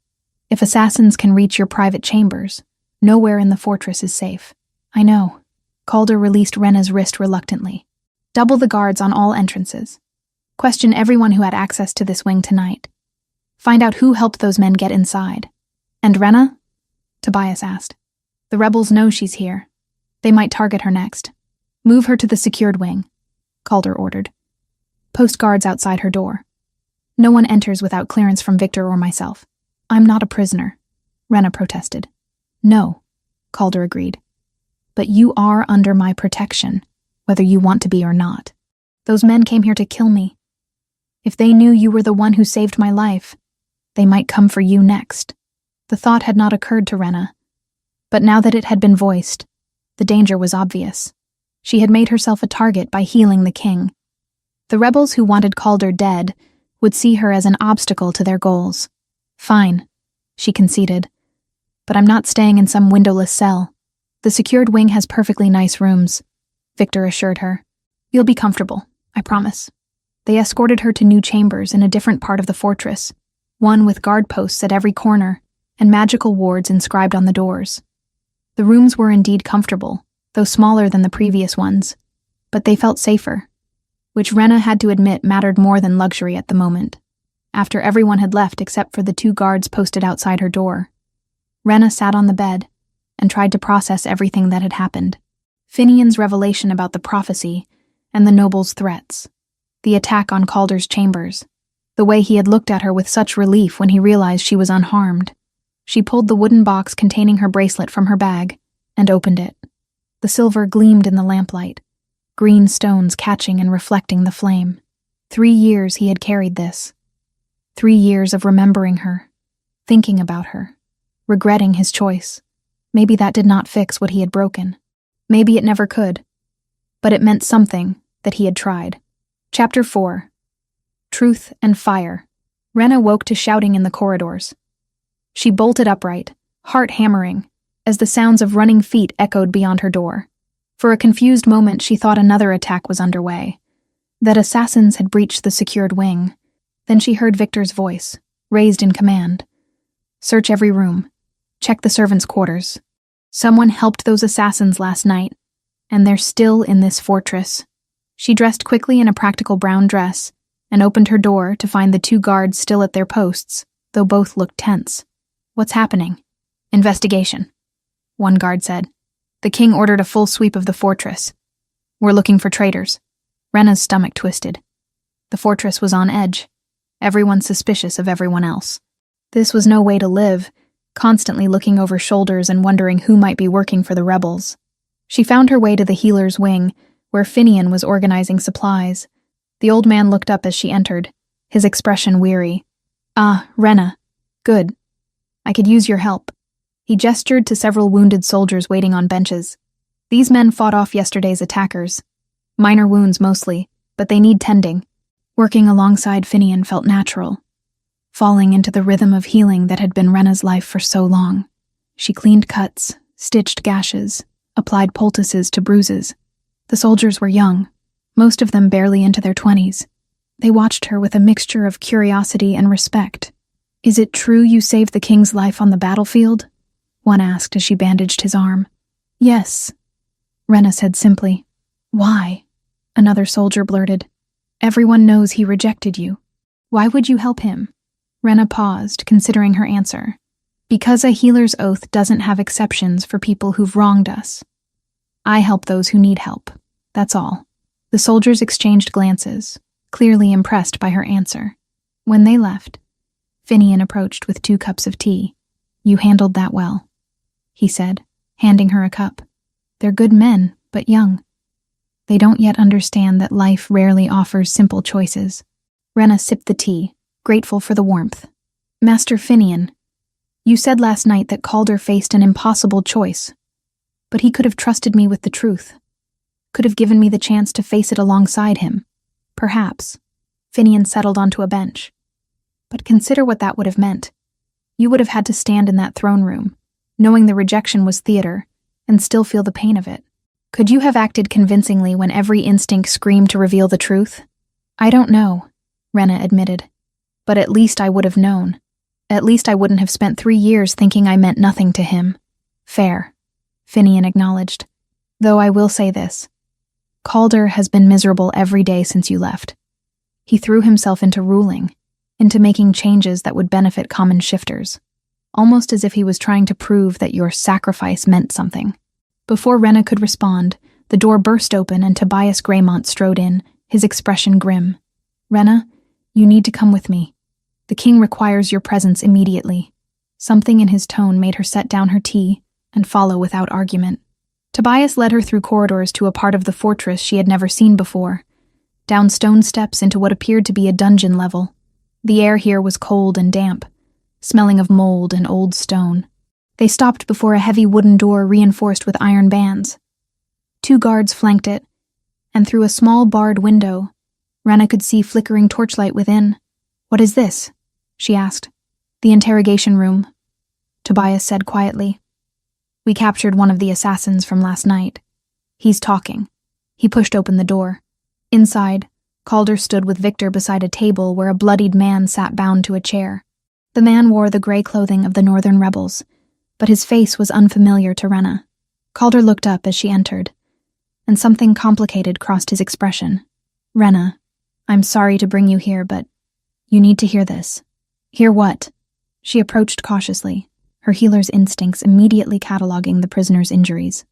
If assassins can reach your private chambers, nowhere in the fortress is safe." "I know." Calder released Rena's wrist reluctantly. "Double the guards on all entrances. Question everyone who had access to this wing tonight. Find out who helped those men get inside." "And Rena?" Tobias asked. "The rebels know she's here. They might target her next. Move her to the secured wing," Calder ordered. "Post guards outside her door. No one enters without clearance from Victor or myself." "I'm not a prisoner," Rena protested. "No," Calder agreed. "But you are under my protection, whether you want to be or not. Those men came here to kill me. If they knew you were the one who saved my life, they might come for you next." The thought had not occurred to Rena, but now that it had been voiced, the danger was obvious. She had made herself a target by healing the king. The rebels who wanted Calder dead would see her as an obstacle to their goals. "Fine," she conceded, "but I'm not staying in some windowless cell. The secured wing has perfectly nice rooms," Victor assured her. "You'll be comfortable, I promise." They escorted her to new chambers in a different part of the fortress, one with guard posts at every corner and magical wards inscribed on the doors. The rooms were indeed comfortable, though smaller than the previous ones, but they felt safer, which Rena had to admit mattered more than luxury at the moment. After everyone had left except for the 2 guards posted outside her door, Rena sat on the bed and tried to process everything that had happened. Finian's revelation about the prophecy and the noble's threats, the attack on Calder's chambers, the way he had looked at her with such relief when he realized she was unharmed. She pulled the wooden box containing her bracelet from her bag and opened it. The silver gleamed in the lamplight, green stones catching and reflecting the flame. 3 years he had carried this. 3 years of remembering her, thinking about her, regretting his choice. Maybe that did not fix what he had broken. Maybe it never could. But it meant something that he had tried. Chapter 4. Truth and Fire. Rena woke to shouting in the corridors. She bolted upright, heart hammering, as the sounds of running feet echoed beyond her door. For a confused moment she thought another attack was underway, that assassins had breached the secured wing. Then she heard Victor's voice, raised in command. "Search every room. Check the servants' quarters. Someone helped those assassins last night, and they're still in this fortress." She dressed quickly in a practical brown dress and opened her door to find the 2 guards still at their posts, though both looked tense. "What's happening?" "Investigation," one guard said. "The king ordered a full sweep of the fortress. We're looking for traitors." Rena's stomach twisted. The fortress was on edge, everyone suspicious of everyone else. This was no way to live, constantly looking over shoulders and wondering who might be working for the rebels. She found her way to the healer's wing, where Finian was organizing supplies. The old man looked up as she entered, his expression weary. "Ah, Rena. Good. I could use your help." He gestured to several wounded soldiers waiting on benches. "These men fought off yesterday's attackers. Minor wounds mostly, but they need tending." Working alongside Finian felt natural, falling into the rhythm of healing that had been Rena's life for so long. She cleaned cuts, stitched gashes, applied poultices to bruises. The soldiers were young, most of them barely into their 20s. They watched her with a mixture of curiosity and respect. "Is it true you saved the king's life on the battlefield?" one asked as she bandaged his arm. "Yes," Rena said simply. "Why?" another soldier blurted. "Everyone knows he rejected you. Why would you help him?" Rena paused, considering her answer. "Because a healer's oath doesn't have exceptions for people who've wronged us. I help those who need help. That's all." The soldiers exchanged glances, clearly impressed by her answer. When they left, Finian approached with 2 cups of tea. "You handled that well," he said, handing her a cup. "They're good men, but young. They don't yet understand that life rarely offers simple choices." Rena sipped the tea, grateful for the warmth. "Master Finian, you said last night that Calder faced an impossible choice, but he could have trusted me with the truth, could have given me the chance to face it alongside him. Perhaps." Finian settled onto a bench. "But consider what that would have meant. You would have had to stand in that throne room, knowing the rejection was theater, and still feel the pain of it. Could you have acted convincingly when every instinct screamed to reveal the truth?" "I don't know," Rena admitted. "But at least I would have known. At least I wouldn't have spent 3 years thinking I meant nothing to him." "Fair," Finian acknowledged. "Though I will say this. Calder has been miserable every day since you left. He threw himself into ruling, into making changes that would benefit common shifters, almost as if he was trying to prove that your sacrifice meant something." Before Rena could respond, the door burst open and Tobias Greymont strode in, his expression grim. "Rena, you need to come with me. The king requires your presence immediately." Something in his tone made her set down her tea and follow without argument. Tobias led her through corridors to a part of the fortress she had never seen before, down stone steps into what appeared to be a dungeon level. The air here was cold and damp, smelling of mold and old stone. They stopped before a heavy wooden door reinforced with iron bands. 2 guards flanked it, and through a small barred window, Rena could see flickering torchlight within. "What is this?" she asked. "The interrogation room," Tobias said quietly. "We captured one of the assassins from last night. He's talking." He pushed open the door. Inside, Calder stood with Victor beside a table where a bloodied man sat bound to a chair. The man wore the gray clothing of the northern rebels, but his face was unfamiliar to Rena. Calder looked up as she entered, and something complicated crossed his expression. "Rena, I'm sorry to bring you here, but you need to hear this." "Hear what?" She approached cautiously, her healer's instincts immediately cataloging the prisoner's injuries.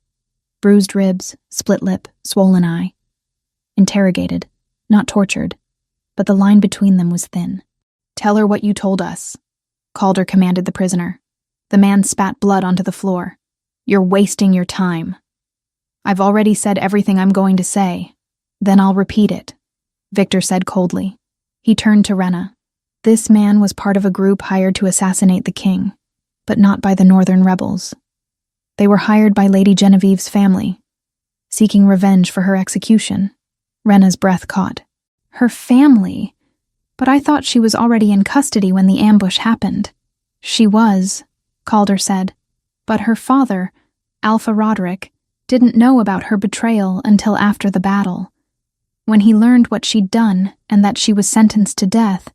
Bruised ribs, split lip, swollen eye. Interrogated, not tortured, but the line between them was thin. "Tell her what you told us," Calder commanded the prisoner. The man spat blood onto the floor. "You're wasting your time." "I've already said everything I'm going to say." "Then I'll repeat it," Victor said coldly. He turned to Rena. This man was part of a group hired to assassinate the king, but not by the northern rebels. They were hired by Lady Genevieve's family, seeking revenge for her execution. Rena's breath caught. Her family? But I thought she was already in custody when the ambush happened. "She was," Calder said, "but her father, Alpha Roderick, didn't know about her betrayal until after the battle. When he learned what she'd done and that she was sentenced to death,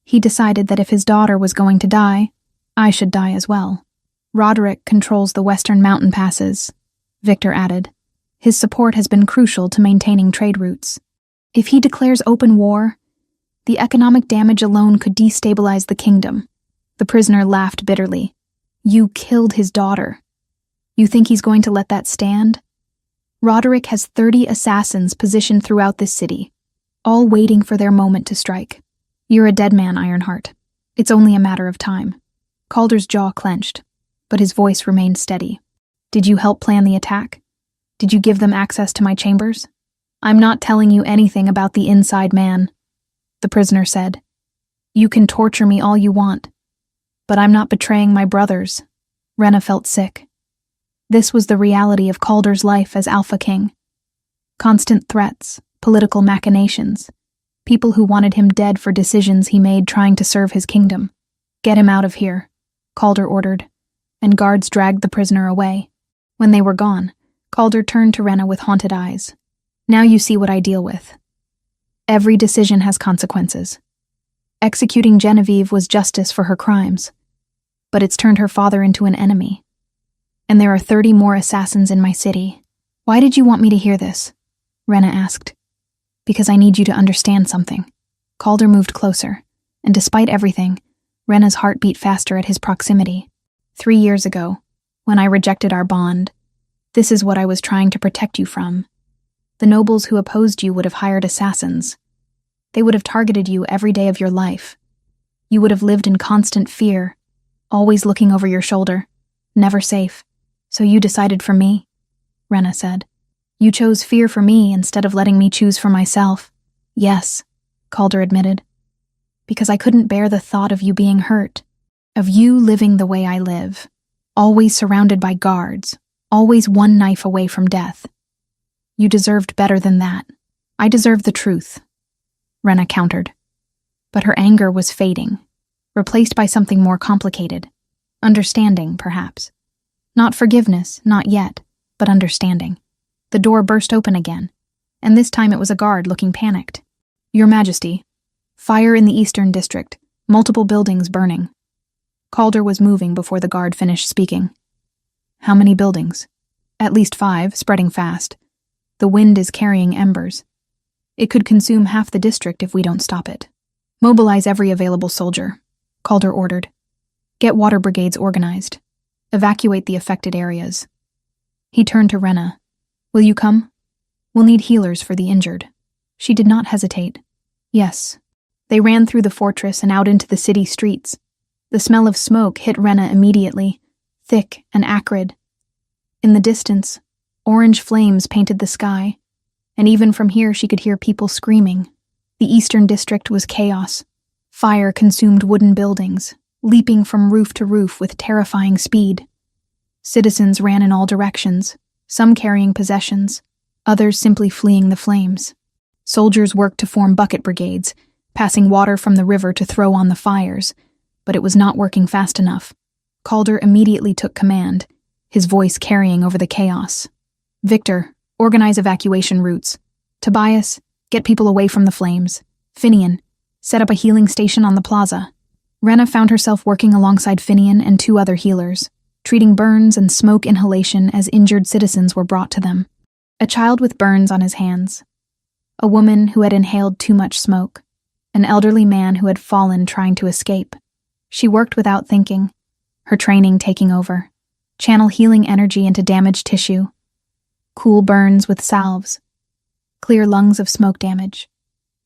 he decided that if his daughter was going to die, I should die as well. Roderick controls the western mountain passes," Victor added. "His support has been crucial to maintaining trade routes. If he declares open war, the economic damage alone could destabilize the kingdom." The prisoner laughed bitterly. "You killed his daughter. You think he's going to let that stand?" Roderick has 30 assassins positioned throughout this city, all waiting for their moment to strike. You're a dead man, Ironheart. It's only a matter of time. Calder's jaw clenched, but his voice remained steady. Did you help plan the attack? Did you give them access to my chambers? I'm not telling you anything about the inside man, the prisoner said. You can torture me all you want, but I'm not betraying my brothers. Rena felt sick. This was the reality of Calder's life as Alpha King. Constant threats, political machinations, people who wanted him dead for decisions he made trying to serve his kingdom. Get him out of here, Calder ordered, and guards dragged the prisoner away. When they were gone, Calder turned to Rena with haunted eyes. Now you see what I deal with. Every decision has consequences. Executing Genevieve was justice for her crimes, but it's turned her father into an enemy. And there are 30 more assassins in my city. Why did you want me to hear this? Rena asked. Because I need you to understand something. Calder moved closer, and despite everything, Rena's heart beat faster at his proximity. 3 years ago, when I rejected our bond, this is what I was trying to protect you from. The nobles who opposed you would have hired assassins. They would have targeted you every day of your life. You would have lived in constant fear, always looking over your shoulder, never safe. So you decided for me, Rena said. You chose fear for me instead of letting me choose for myself. Yes, Calder admitted. Because I couldn't bear the thought of you being hurt, of you living the way I live, always surrounded by guards, always one knife away from death. You deserved better than that. I deserve the truth, Rena countered. But her anger was fading, replaced by something more complicated. Understanding, perhaps. Not forgiveness, not yet, but understanding. The door burst open again, and this time it was a guard looking panicked. Your Majesty, fire in the Eastern District, multiple buildings burning. Calder was moving before the guard finished speaking. How many buildings? At least 5, spreading fast. The wind is carrying embers. It could consume half the district if we don't stop it. Mobilize every available soldier, Calder ordered. Get water brigades organized. Evacuate the affected areas. He turned to Rena. Will you come? We'll need healers for the injured. She did not hesitate. Yes. They ran through the fortress and out into the city streets. The smell of smoke hit Rena immediately, thick and acrid. In the distance, orange flames painted the sky, and even from here she could hear people screaming. The Eastern District was chaos. Fire consumed wooden buildings, leaping from roof to roof with terrifying speed. Citizens ran in all directions, some carrying possessions, others simply fleeing the flames. Soldiers worked to form bucket brigades, passing water from the river to throw on the fires, but it was not working fast enough. Calder immediately took command, his voice carrying over the chaos. Victor, organize evacuation routes. Tobias, get people away from the flames. Finian, set up a healing station on the plaza. Rena found herself working alongside Finian and 2 other healers, treating burns and smoke inhalation as injured citizens were brought to them. A child with burns on his hands. A woman who had inhaled too much smoke. An elderly man who had fallen trying to escape. She worked without thinking, her training taking over. Channel healing energy into damaged tissue. Cool burns with salves. Clear lungs of smoke damage.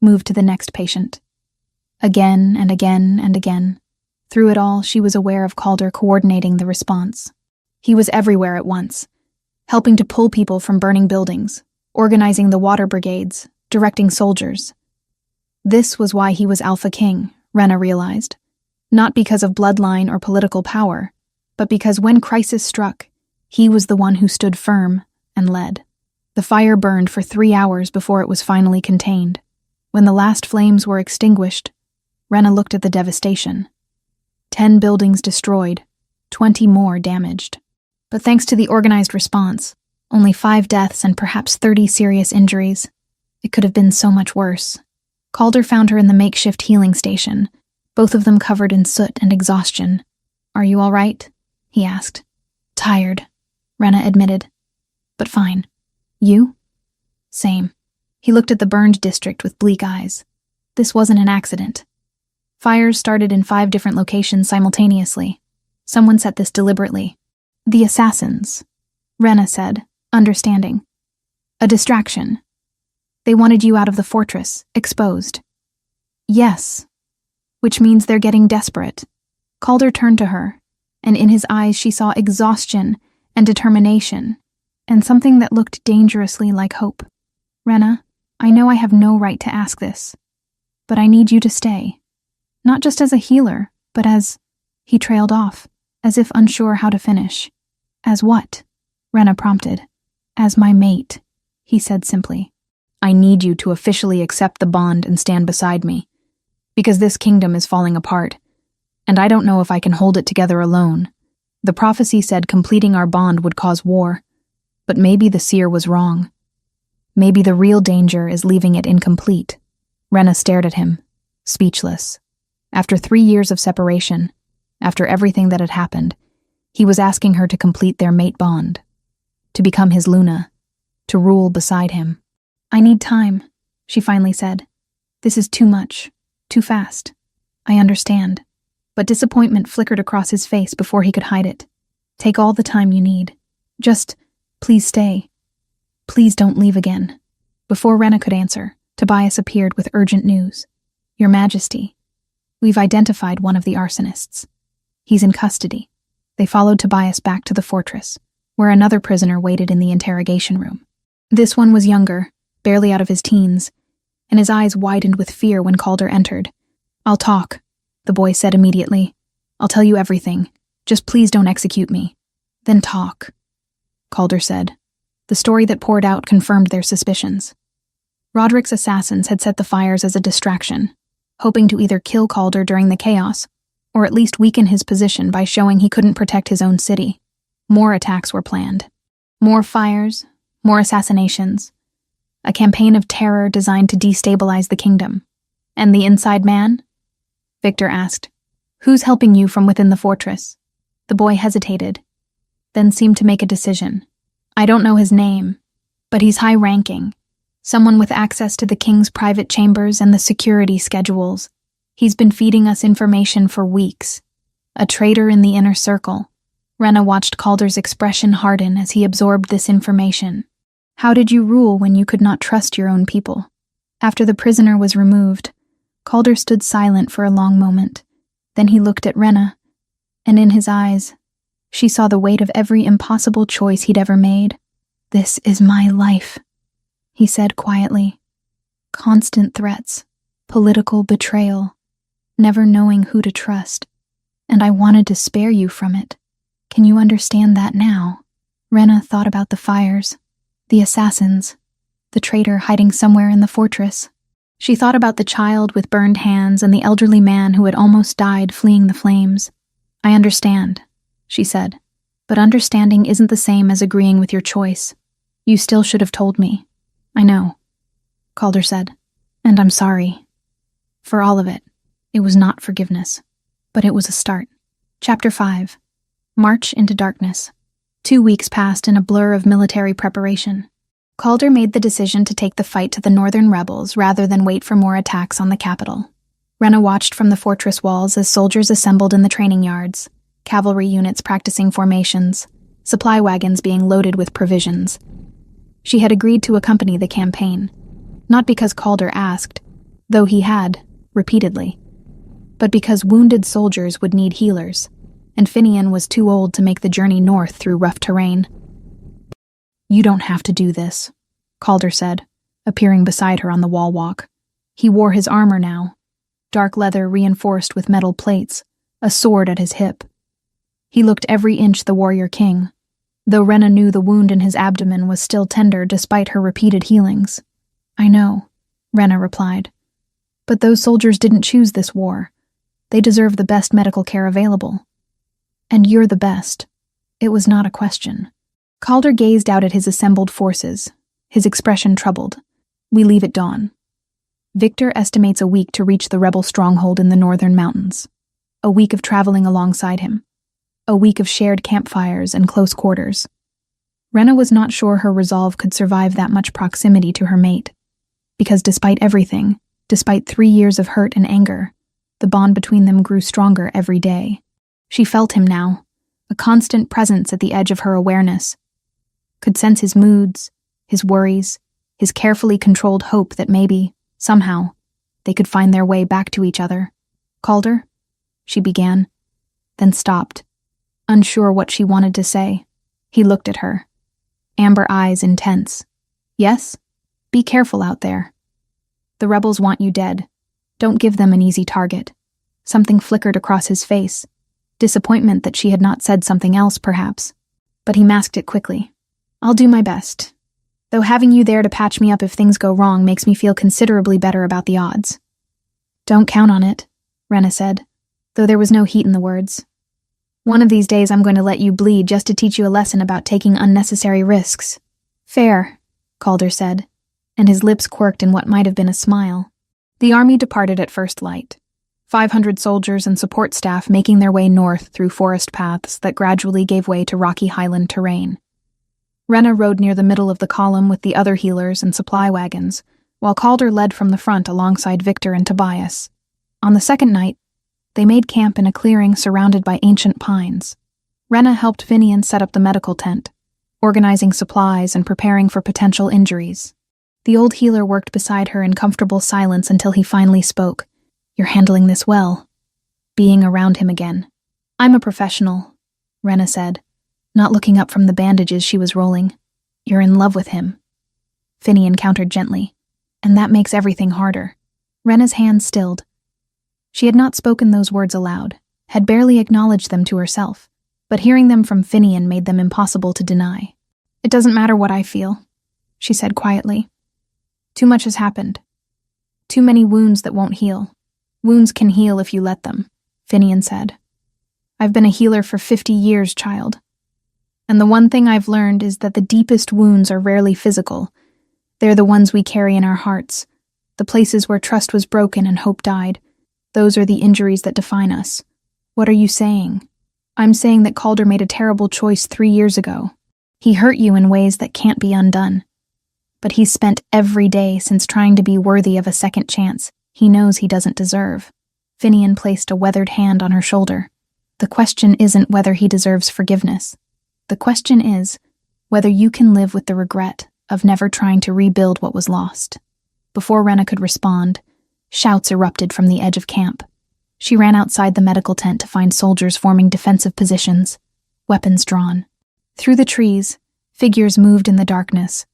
Move to the next patient. Again and again and again. Through it all, she was aware of Calder coordinating the response. He was everywhere at once, helping to pull people from burning buildings, organizing the water brigades, directing soldiers. This was why he was Alpha King, Rena realized. Not because of bloodline or political power, but because when crisis struck, he was the one who stood firm and led. The fire burned for 3 hours before it was finally contained. When the last flames were extinguished, Rena looked at the devastation. 10 buildings destroyed, 20 more damaged. But thanks to the organized response, only 5 deaths and perhaps 30 serious injuries. It could have been so much worse. Calder found her in the makeshift healing station, both of them covered in soot and exhaustion. Are you all right? He asked. Tired, Rena admitted. But fine. You? Same. He looked at the burned district with bleak eyes. This wasn't an accident. Fires started in 5 different locations simultaneously. Someone set this deliberately. The assassins, Rena said, understanding. A distraction. They wanted you out of the fortress, exposed. Yes, which means they're getting desperate. Calder turned to her, and in his eyes she saw exhaustion and determination, and something that looked dangerously like hope. Rena, I know I have no right to ask this, but I need you to stay. Not just as a healer, but as... He trailed off, as if unsure how to finish. As what? Rena prompted. As my mate, he said simply. I need you to officially accept the bond and stand beside me, because this kingdom is falling apart, and I don't know if I can hold it together alone. The prophecy said completing our bond would cause war, but maybe the seer was wrong. Maybe the real danger is leaving it incomplete. Rena stared at him, speechless. After 3 years of separation, after everything that had happened, he was asking her to complete their mate bond, to become his Luna, to rule beside him. I need time, she finally said. This is too much, too fast. I understand. But disappointment flickered across his face before he could hide it. Take all the time you need. Just, please stay. Please don't leave again. Before Rena could answer, Tobias appeared with urgent news. Your Majesty, we've identified one of the arsonists. He's in custody. They followed Tobias back to the fortress, where another prisoner waited in the interrogation room. This one was younger, barely out of his teens, and his eyes widened with fear when Calder entered. I'll talk, the boy said immediately. I'll tell you everything. Just please don't execute me. Then talk, Calder said. The story that poured out confirmed their suspicions. Roderick's assassins had set the fires as a distraction, hoping to either kill Calder during the chaos, or at least weaken his position by showing he couldn't protect his own city. More attacks were planned. More fires, more assassinations. A campaign of terror designed to destabilize the kingdom. And the inside man? Victor asked. Who's helping you from within the fortress? The boy hesitated, then seemed to make a decision. I don't know his name, but he's high-ranking. Someone with access to the king's private chambers and the security schedules. He's been feeding us information for weeks. A traitor in the inner circle. Rena watched Calder's expression harden as he absorbed this information. How did you rule when you could not trust your own people? After the prisoner was removed, Calder stood silent for a long moment. Then he looked at Rena, and in his eyes, she saw the weight of every impossible choice he'd ever made. This is my life, he said quietly. Constant threats, political betrayal, never knowing who to trust, and I wanted to spare you from it. Can you understand that now? Rena thought about the fires, the assassins, the traitor hiding somewhere in the fortress. She thought about the child with burned hands and the elderly man who had almost died fleeing the flames. I understand, she said, but understanding isn't the same as agreeing with your choice. You still should have told me. I know, Calder said, and I'm sorry. For all of it. It was not forgiveness, but it was a start. Chapter 5. March into darkness. 2 weeks passed in a blur of military preparation. Calder made the decision to take the fight to the northern rebels rather than wait for more attacks on the capital. Rena watched from the fortress walls as soldiers assembled in the training yards, cavalry units practicing formations, supply wagons being loaded with provisions. She had agreed to accompany the campaign, not because Calder asked, though he had, repeatedly, but because wounded soldiers would need healers, and Finian was too old to make the journey north through rough terrain. You don't have to do this, Calder said, appearing beside her on the wall walk. He wore his armor now, dark leather reinforced with metal plates, a sword at his hip. He looked every inch the warrior king, though Rena knew the wound in his abdomen was still tender despite her repeated healings. I know, Rena replied. But those soldiers didn't choose this war. They deserve the best medical care available. And you're the best. It was not a question. Calder gazed out at his assembled forces, his expression troubled. We leave at dawn. Victor estimates a week to reach the rebel stronghold in the northern mountains. A week of traveling alongside him. A week of shared campfires and close quarters. Rena was not sure her resolve could survive that much proximity to her mate. Because despite everything, despite 3 years of hurt and anger, the bond between them grew stronger every day. She felt him now, a constant presence at the edge of her awareness. Could sense his moods, his worries, his carefully controlled hope that maybe, somehow, they could find their way back to each other. "Calder?" she began, then stopped, unsure what she wanted to say. He looked at her, amber eyes intense. "Yes? Be careful out there. The rebels want you dead. Don't give them an easy target." Something flickered across his face. Disappointment that she had not said something else, perhaps. But he masked it quickly. "I'll do my best. Though having you there to patch me up if things go wrong makes me feel considerably better about the odds." "Don't count on it," Rena said, though there was no heat in the words. "One of these days I'm going to let you bleed just to teach you a lesson about taking unnecessary risks." "Fair," Calder said, and his lips quirked in what might have been a smile. The army departed at first light, 500 soldiers and support staff making their way north through forest paths that gradually gave way to rocky highland terrain. Rena rode near the middle of the column with the other healers and supply wagons, while Calder led from the front alongside Victor and Tobias. On the second night, they made camp in a clearing surrounded by ancient pines. Rena helped Finian set up the medical tent, organizing supplies and preparing for potential injuries. The old healer worked beside her in comfortable silence until he finally spoke. "You're handling this well." Being around him again. "I'm a professional," Rena said, not looking up from the bandages she was rolling. "You're in love with him." Finian countered gently. "And that makes everything harder." Rena's hand stilled. She had not spoken those words aloud, had barely acknowledged them to herself, but hearing them from Finian made them impossible to deny. "It doesn't matter what I feel," she said quietly. "Too much has happened. Too many wounds that won't heal. Wounds can heal if you let them," Finian said. "I've been a healer for 50 years, child. And the one thing I've learned is that the deepest wounds are rarely physical. They're the ones we carry in our hearts, the places where trust was broken and hope died. Those are the injuries that define us." "What are you saying?" "I'm saying that Calder made a terrible choice 3 years ago. He hurt you in ways that can't be undone. But he's spent every day since trying to be worthy of a second chance he knows he doesn't deserve." Finian placed a weathered hand on her shoulder. "The question isn't whether he deserves forgiveness. The question is whether you can live with the regret of never trying to rebuild what was lost." Before Rena could respond, shouts erupted from the edge of camp. She ran outside the medical tent to find soldiers forming defensive positions, weapons drawn. Through the trees, figures moved in the darkness.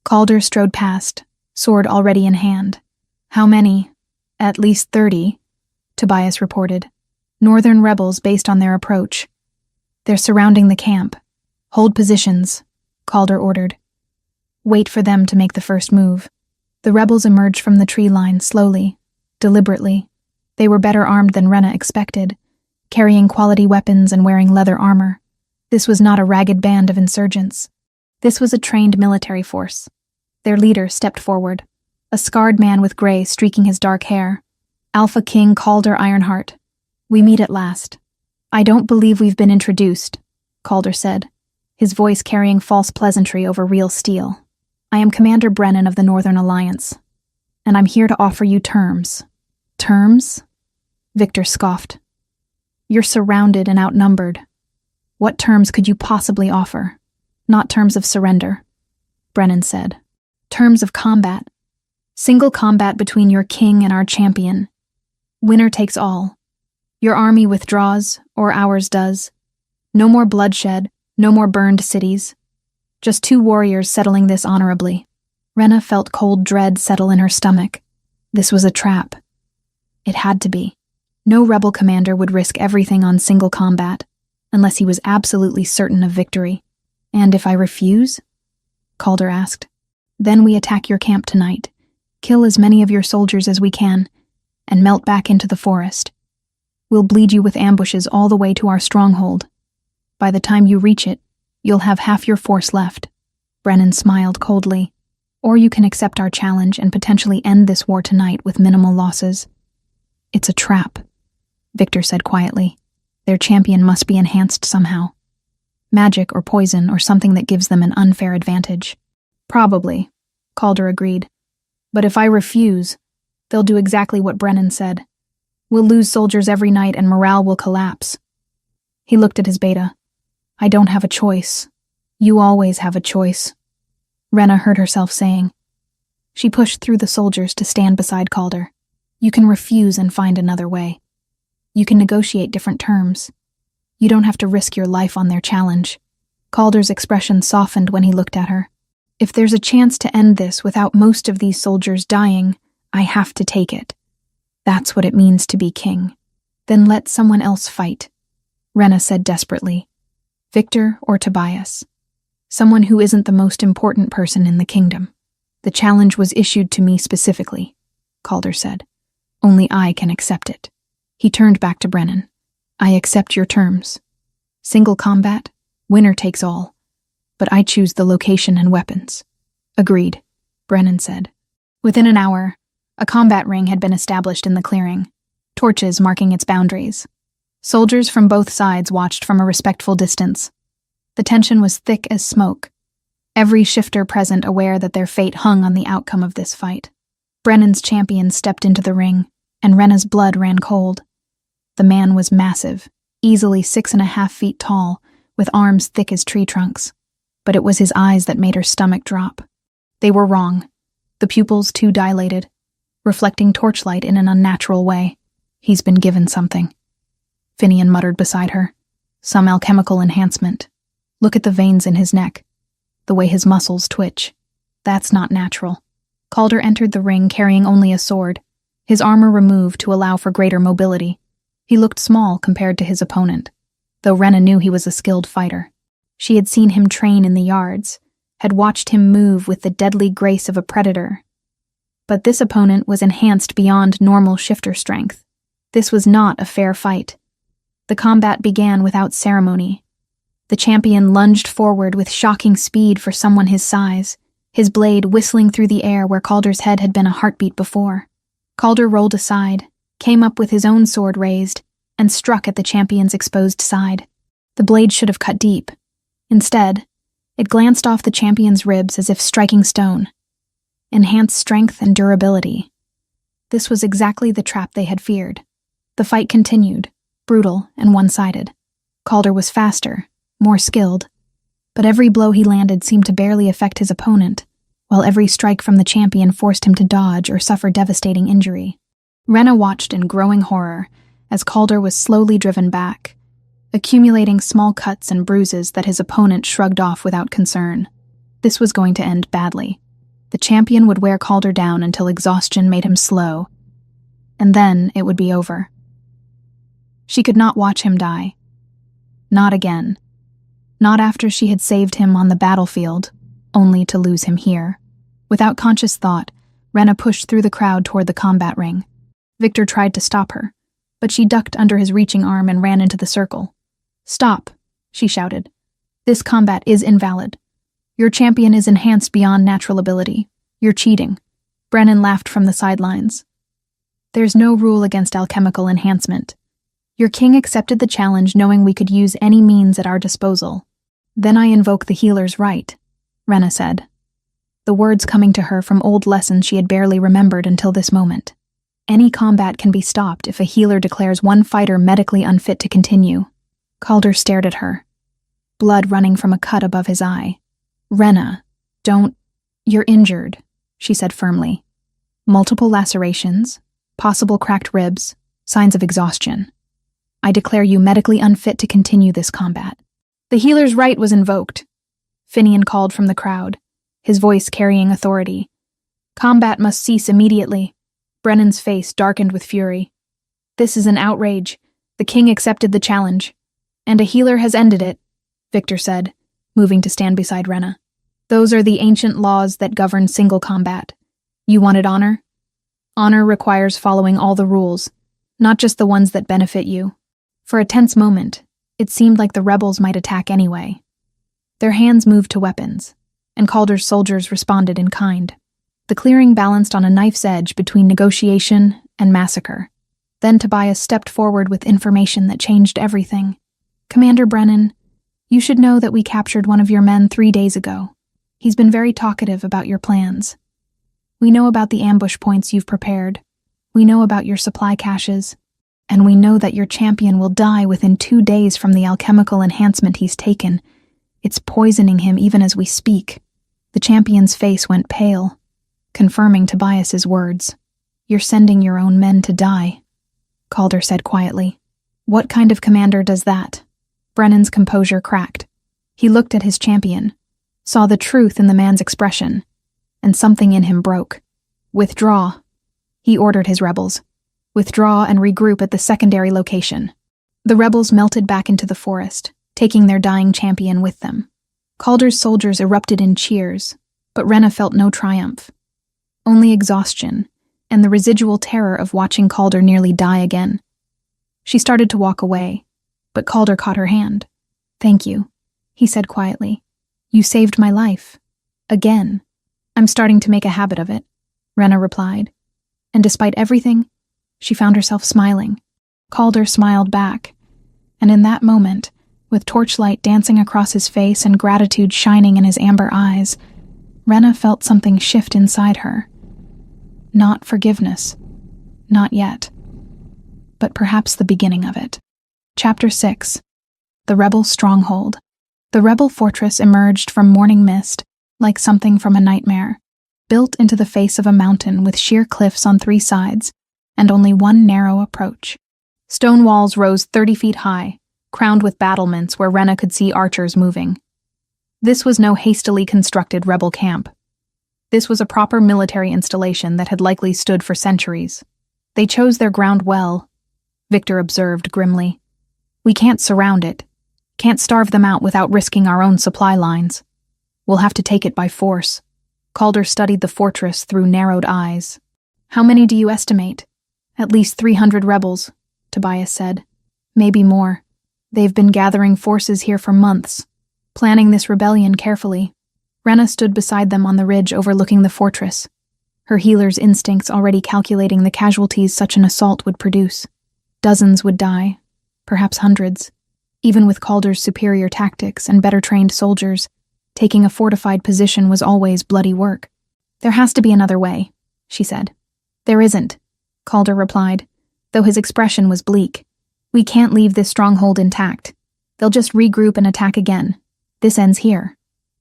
Calder strode past, sword already in hand. "How many?" "At least 30, Tobias reported. "Northern rebels based on their approach. They're surrounding the camp. Hold positions," Calder ordered. "Wait for them to make the first move." The rebels emerged from the tree line slowly, deliberately. They were better armed than Rena expected, carrying quality weapons and wearing leather armor. This was not a ragged band of insurgents. This was a trained military force. Their leader stepped forward, a scarred man with gray streaking his dark hair. "Alpha King Calder Ironheart. We meet at last." "I don't believe we've been introduced," Calder said, his voice carrying false pleasantry over real steel. "I am Commander Brennan of the Northern Alliance, and I'm here to offer you terms." "Terms?" Victor scoffed. "You're surrounded and outnumbered. What terms could you possibly offer?" "Not terms of surrender," Brennan said. "Terms of combat. Single combat between your king and our champion. Winner takes all. Your army withdraws, or ours does. No more bloodshed, no more burned cities. Just 2 warriors settling this honorably." Rena felt cold dread settle in her stomach. This was a trap. It had to be. No rebel commander would risk everything on single combat, unless he was absolutely certain of victory. "And if I refuse?" Calder asked. "Then we attack your camp tonight, kill as many of your soldiers as we can, and melt back into the forest. We'll bleed you with ambushes all the way to our stronghold. By the time you reach it, you'll have half your force left." Brennan smiled coldly. "Or you can accept our challenge and potentially end this war tonight with minimal losses." "It's a trap," Victor said quietly. "Their champion must be enhanced somehow. Magic or poison or something that gives them an unfair advantage." "Probably," Calder agreed. "But if I refuse, they'll do exactly what Brennan said. We'll lose soldiers every night and morale will collapse." He looked at his beta. "I don't have a choice. You always have a choice." Rena heard herself saying. She pushed through the soldiers to stand beside Calder. You can refuse and find another way. You can negotiate different terms. You don't have to risk your life on their challenge. Calder's expression softened when he looked at her. If there's a chance to end this without most of these soldiers dying, I have to take it. That's what it means to be king. Then let someone else fight, Rena said desperately. Victor or Tobias. Someone who isn't the most important person in the kingdom. The challenge was issued to me specifically, Calder said. Only I can accept it. He turned back to Brennan. I accept your terms. Single combat, winner takes all. But I choose the location and weapons. Agreed, Brennan said. Within an hour, a combat ring had been established in the clearing, torches marking its boundaries. Soldiers from both sides watched from a respectful distance. The tension was thick as smoke, every shifter present aware that their fate hung on the outcome of this fight. Brennan's champion stepped into the ring, and Rena's blood ran cold. The man was massive, easily 6.5 feet tall, with arms thick as tree trunks. But it was his eyes that made her stomach drop. They were wrong, the pupils too dilated, reflecting torchlight in an unnatural way. He's been given something. Finian muttered beside her. Some alchemical enhancement. Look at the veins in his neck. The way his muscles twitch. That's not natural. Calder entered the ring carrying only a sword, his armor removed to allow for greater mobility. He looked small compared to his opponent, though Rena knew he was a skilled fighter. She had seen him train in the yards, had watched him move with the deadly grace of a predator. But this opponent was enhanced beyond normal shifter strength. This was not a fair fight. The combat began without ceremony. The champion lunged forward with shocking speed for someone his size, his blade whistling through the air where Calder's head had been a heartbeat before. Calder rolled aside, came up with his own sword raised, and struck at the champion's exposed side. The blade should have cut deep. Instead, it glanced off the champion's ribs as if striking stone. Enhanced strength and durability. This was exactly the trap they had feared. The fight continued, brutal and one-sided. Calder was faster, more skilled, but every blow he landed seemed to barely affect his opponent, while every strike from the champion forced him to dodge or suffer devastating injury. Rena watched in growing horror as Calder was slowly driven back, accumulating small cuts and bruises that his opponent shrugged off without concern. This was going to end badly. The champion would wear Calder down until exhaustion made him slow, and then it would be over. She could not watch him die. Not again. Not after she had saved him on the battlefield, only to lose him here. Without conscious thought, Rena pushed through the crowd toward the combat ring. Victor tried to stop her, but she ducked under his reaching arm and ran into the circle. Stop, she shouted. This combat is invalid. Your champion is enhanced beyond natural ability. You're cheating. Brennan laughed from the sidelines. There's no rule against alchemical enhancement. Your king accepted the challenge knowing we could use any means at our disposal. Then I invoke the healer's right, Rena said, the words coming to her from old lessons she had barely remembered until this moment. Any combat can be stopped if a healer declares one fighter medically unfit to continue. Calder stared at her, blood running from a cut above his eye. Rena, you're injured, she said firmly. Multiple lacerations, possible cracked ribs, signs of exhaustion. I declare you medically unfit to continue this combat. The healer's right was invoked. Finian called from the crowd, his voice carrying authority. Combat must cease immediately. Brennan's face darkened with fury. This is an outrage. The king accepted the challenge. And a healer has ended it, Victor said, moving to stand beside Rena. Those are the ancient laws that govern single combat. You wanted honor? Honor requires following all the rules, not just the ones that benefit you. For a tense moment, it seemed like the rebels might attack anyway. Their hands moved to weapons, and Calder's soldiers responded in kind. The clearing balanced on a knife's edge between negotiation and massacre. Then Tobias stepped forward with information that changed everything. Commander Brennan, you should know that we captured one of your men 3 days ago. He's been very talkative about your plans. We know about the ambush points you've prepared. We know about your supply caches. And we know that your champion will die within 2 days from the alchemical enhancement he's taken. It's poisoning him even as we speak. The champion's face went pale, confirming Tobias's words. "You're sending your own men to die," Calder said quietly. "What kind of commander does that?" Brennan's composure cracked. He looked at his champion, saw the truth in the man's expression, and something in him broke. "Withdraw," he ordered his rebels. "Withdraw and regroup at the secondary location." The rebels melted back into the forest, taking their dying champion with them. Calder's soldiers erupted in cheers, but Rena felt no triumph. Only exhaustion, and the residual terror of watching Calder nearly die again. She started to walk away, but Calder caught her hand. "Thank you," he said quietly. "You saved my life. Again." "I'm starting to make a habit of it," Rena replied. And despite everything, she found herself smiling. Calder smiled back, and in that moment, with torchlight dancing across his face and gratitude shining in his amber eyes, Rena felt something shift inside her. Not forgiveness. Not yet. But perhaps the beginning of it. Chapter 6. The Rebel Stronghold. The rebel fortress emerged from morning mist like something from a nightmare, built into the face of a mountain with sheer cliffs on 3 sides and only one narrow approach. Stone walls rose 30 feet high, crowned with battlements where Rena could see archers moving. This was no hastily constructed rebel camp. This was a proper military installation that had likely stood for centuries. "They chose their ground well," Victor observed grimly. "We can't surround it. Can't starve them out without risking our own supply lines. We'll have to take it by force." Calder studied the fortress through narrowed eyes. "How many do you estimate?" "At least 300 rebels," Tobias said. "Maybe more. They've been gathering forces here for months, planning this rebellion carefully." Rena stood beside them on the ridge overlooking the fortress, her healer's instincts already calculating the casualties such an assault would produce. Dozens would die, perhaps hundreds. Even with Calder's superior tactics and better-trained soldiers, taking a fortified position was always bloody work. "There has to be another way," she said. "There isn't," Calder replied, though his expression was bleak. "We can't leave this stronghold intact. They'll just regroup and attack again. This ends here."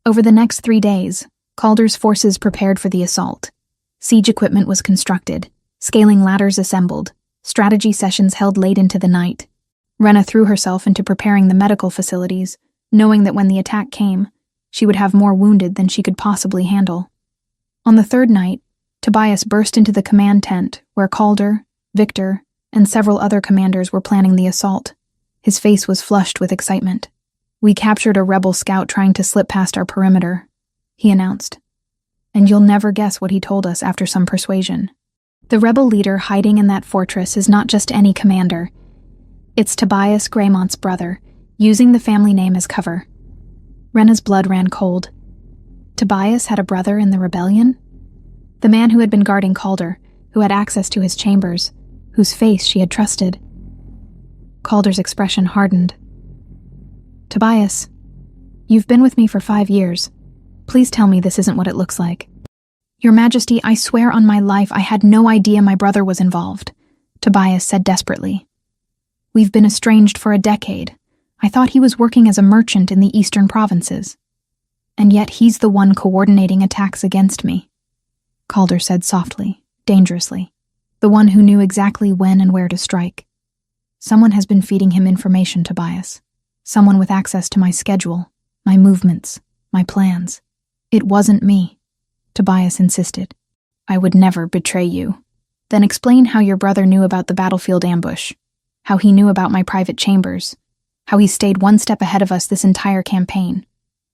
Over the next 3 days, Calder's forces prepared for the assault. Siege equipment was constructed, scaling ladders assembled, strategy sessions held late into the night. Rena threw herself into preparing the medical facilities, knowing that when the attack came, she would have more wounded than she could possibly handle. On the 3rd night, Tobias burst into the command tent where Calder, Victor, and several other commanders were planning the assault. His face was flushed with excitement. "We captured a rebel scout trying to slip past our perimeter," he announced. "And you'll never guess what he told us after some persuasion. The rebel leader hiding in that fortress is not just any commander. It's Tobias Greymont's brother, using the family name as cover." Rena's blood ran cold. Tobias had a brother in the rebellion? The man who had been guarding Calder, who had access to his chambers, whose face she had trusted. Calder's expression hardened. "Tobias, you've been with me for 5 years. Please tell me this isn't what it looks like." "Your Majesty, I swear on my life I had no idea my brother was involved," Tobias said desperately. "We've been estranged for a decade. I thought he was working as a merchant in the eastern provinces. And yet he's the one coordinating attacks against me," Calder said softly, dangerously. "The one who knew exactly when and where to strike. Someone has been feeding him information, Tobias. Someone with access to my schedule, my movements, my plans. It wasn't me," Tobias insisted. "I would never betray you." "Then explain how your brother knew about the battlefield ambush, how he knew about my private chambers, how he stayed one step ahead of us this entire campaign."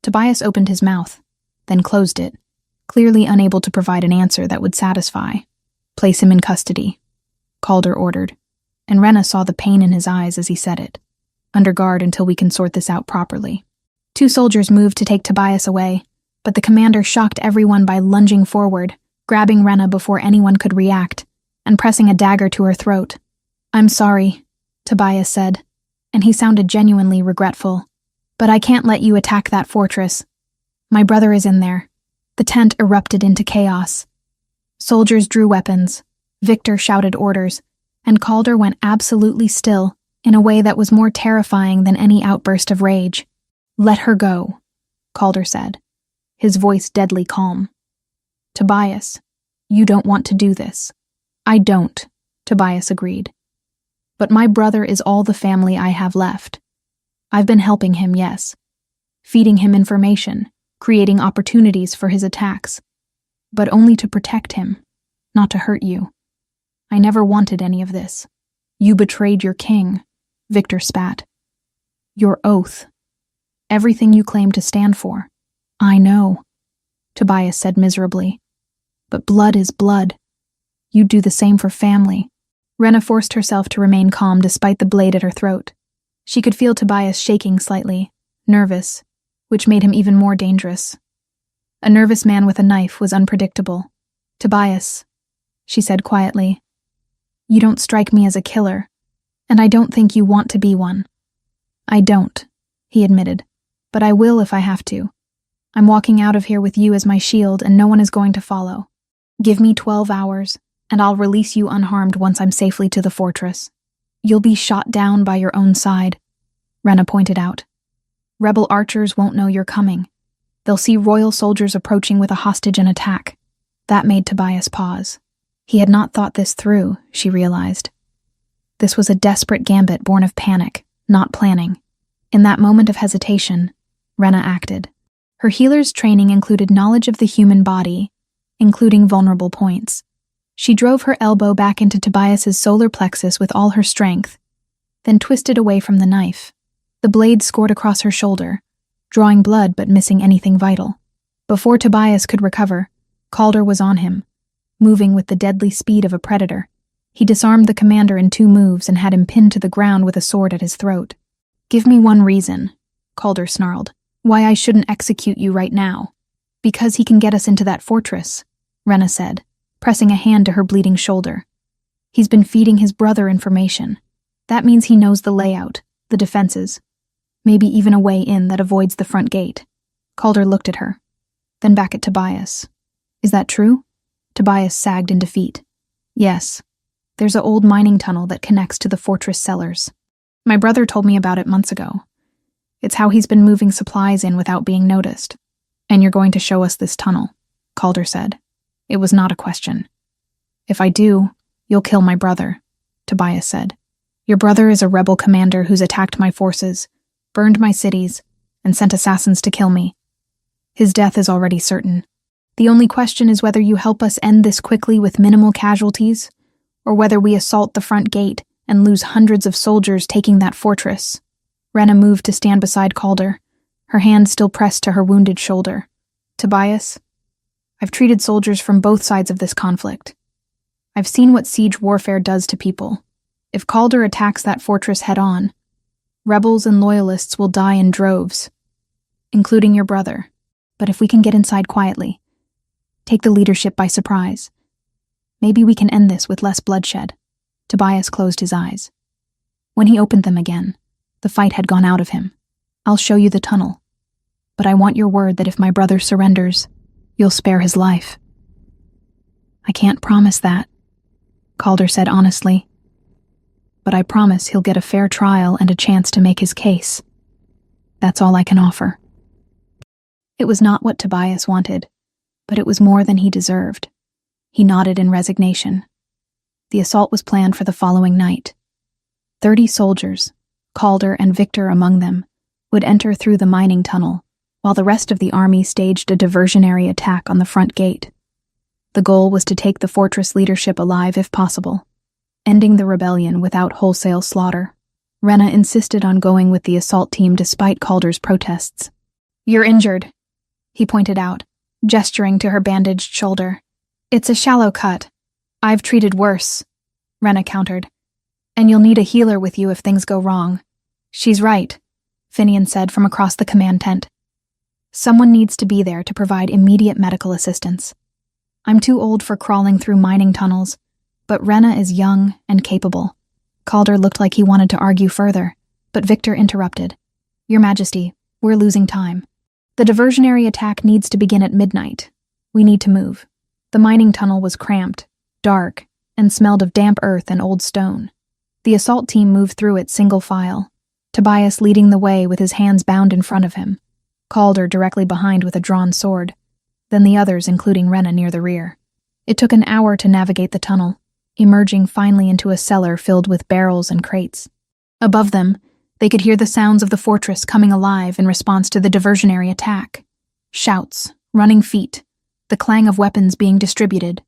Tobias opened his mouth, then closed it, clearly unable to provide an answer that would satisfy. "Place him in custody," Calder ordered, and Rena saw the pain in his eyes as he said it. "Under guard until we can sort this out properly." 2 soldiers moved to take Tobias away, but the commander shocked everyone by lunging forward, grabbing Rena before anyone could react, and pressing a dagger to her throat. "I'm sorry," Tobias said, and he sounded genuinely regretful. "But I can't let you attack that fortress. My brother is in there." The tent erupted into chaos. Soldiers drew weapons, Victor shouted orders, and Calder went absolutely still in a way that was more terrifying than any outburst of rage. "Let her go," Calder said. his voice deadly calm. "Tobias, you don't want to do this." "I don't," Tobias agreed. "But my brother is all the family I have left. I've been helping him, yes. Feeding him information, creating opportunities for his attacks. But only to protect him, not to hurt you. I never wanted any of this. You betrayed your king," Victor spat. "Your oath. Everything you claim to stand for." "I know," Tobias said miserably. "But blood is blood. You'd do the same for family." Rena forced herself to remain calm despite the blade at her throat. She could feel Tobias shaking slightly, nervous, which made him even more dangerous. A nervous man with a knife was unpredictable. "Tobias," she said quietly, "you don't strike me as a killer, and I don't think you want to be one." "I don't," he admitted, "but I will if I have to. I'm walking out of here with you as my shield, and no one is going to follow. Give me 12 hours, and I'll release you unharmed once I'm safely to the fortress." "You'll be shot down by your own side," Rena pointed out. "Rebel archers won't know you're coming. They'll see royal soldiers approaching with a hostage and attack." That made Tobias pause. He had not thought this through, she realized. This was a desperate gambit born of panic, not planning. In that moment of hesitation, Rena acted. Her healer's training included knowledge of the human body, including vulnerable points. She drove her elbow back into Tobias's solar plexus with all her strength, then twisted away from the knife. The blade scored across her shoulder, drawing blood but missing anything vital. Before Tobias could recover, Calder was on him, moving with the deadly speed of a predator. He disarmed the commander in 2 moves and had him pinned to the ground with a sword at his throat. "Give me one reason," Calder snarled, "why I shouldn't execute you right now." "Because he can get us into that fortress," Rena said, pressing a hand to her bleeding shoulder. "He's been feeding his brother information. That means he knows the layout, the defenses, maybe even a way in that avoids the front gate." Calder looked at her, then back at Tobias. "Is that true?" Tobias sagged in defeat. "Yes. There's an old mining tunnel that connects to the fortress cellars. My brother told me about it months ago. It's how he's been moving supplies in without being noticed. And you're going to show us this tunnel," Calder said. It was not a question. "If I do, you'll kill my brother," Tobias said. "Your brother is a rebel commander who's attacked my forces, burned my cities, and sent assassins to kill me. His death is already certain. The only question is whether you help us end this quickly with minimal casualties, or whether we assault the front gate and lose hundreds of soldiers taking that fortress." Rena moved to stand beside Calder, her hand still pressed to her wounded shoulder. "Tobias, I've treated soldiers from both sides of this conflict. I've seen what siege warfare does to people. If Calder attacks that fortress head-on, rebels and loyalists will die in droves, including your brother. But if we can get inside quietly, take the leadership by surprise, maybe we can end this with less bloodshed." Tobias closed his eyes. When he opened them again, the fight had gone out of him. "I'll show you the tunnel, but I want your word that if my brother surrenders, you'll spare his life." "I can't promise that," Calder said honestly. "But I promise he'll get a fair trial and a chance to make his case. That's all I can offer." It was not what Tobias wanted, but it was more than he deserved. He nodded in resignation. The assault was planned for the following night. 30 soldiers, Calder and Victor among them, would enter through the mining tunnel, while the rest of the army staged a diversionary attack on the front gate. The goal was to take the fortress leadership alive if possible, ending the rebellion without wholesale slaughter. Rena insisted on going with the assault team despite Calder's protests. "You're injured," he pointed out, gesturing to her bandaged shoulder. "It's a shallow cut. I've treated worse," Rena countered. "And you'll need a healer with you if things go wrong." "She's right," Finian said from across the command tent. "Someone needs to be there to provide immediate medical assistance. I'm too old for crawling through mining tunnels, but Rena is young and capable." Calder looked like he wanted to argue further, but Victor interrupted. "Your Majesty, we're losing time. The diversionary attack needs to begin at midnight. We need to move." The mining tunnel was cramped, dark, and smelled of damp earth and old stone. The assault team moved through it single file, Tobias leading the way with his hands bound in front of him. Calder directly behind with a drawn sword, then the others including Rena near the rear. It took an hour to navigate the tunnel, emerging finally into a cellar filled with barrels and crates. Above them, they could hear the sounds of the fortress coming alive in response to the diversionary attack. Shouts, running feet, the clang of weapons being distributed.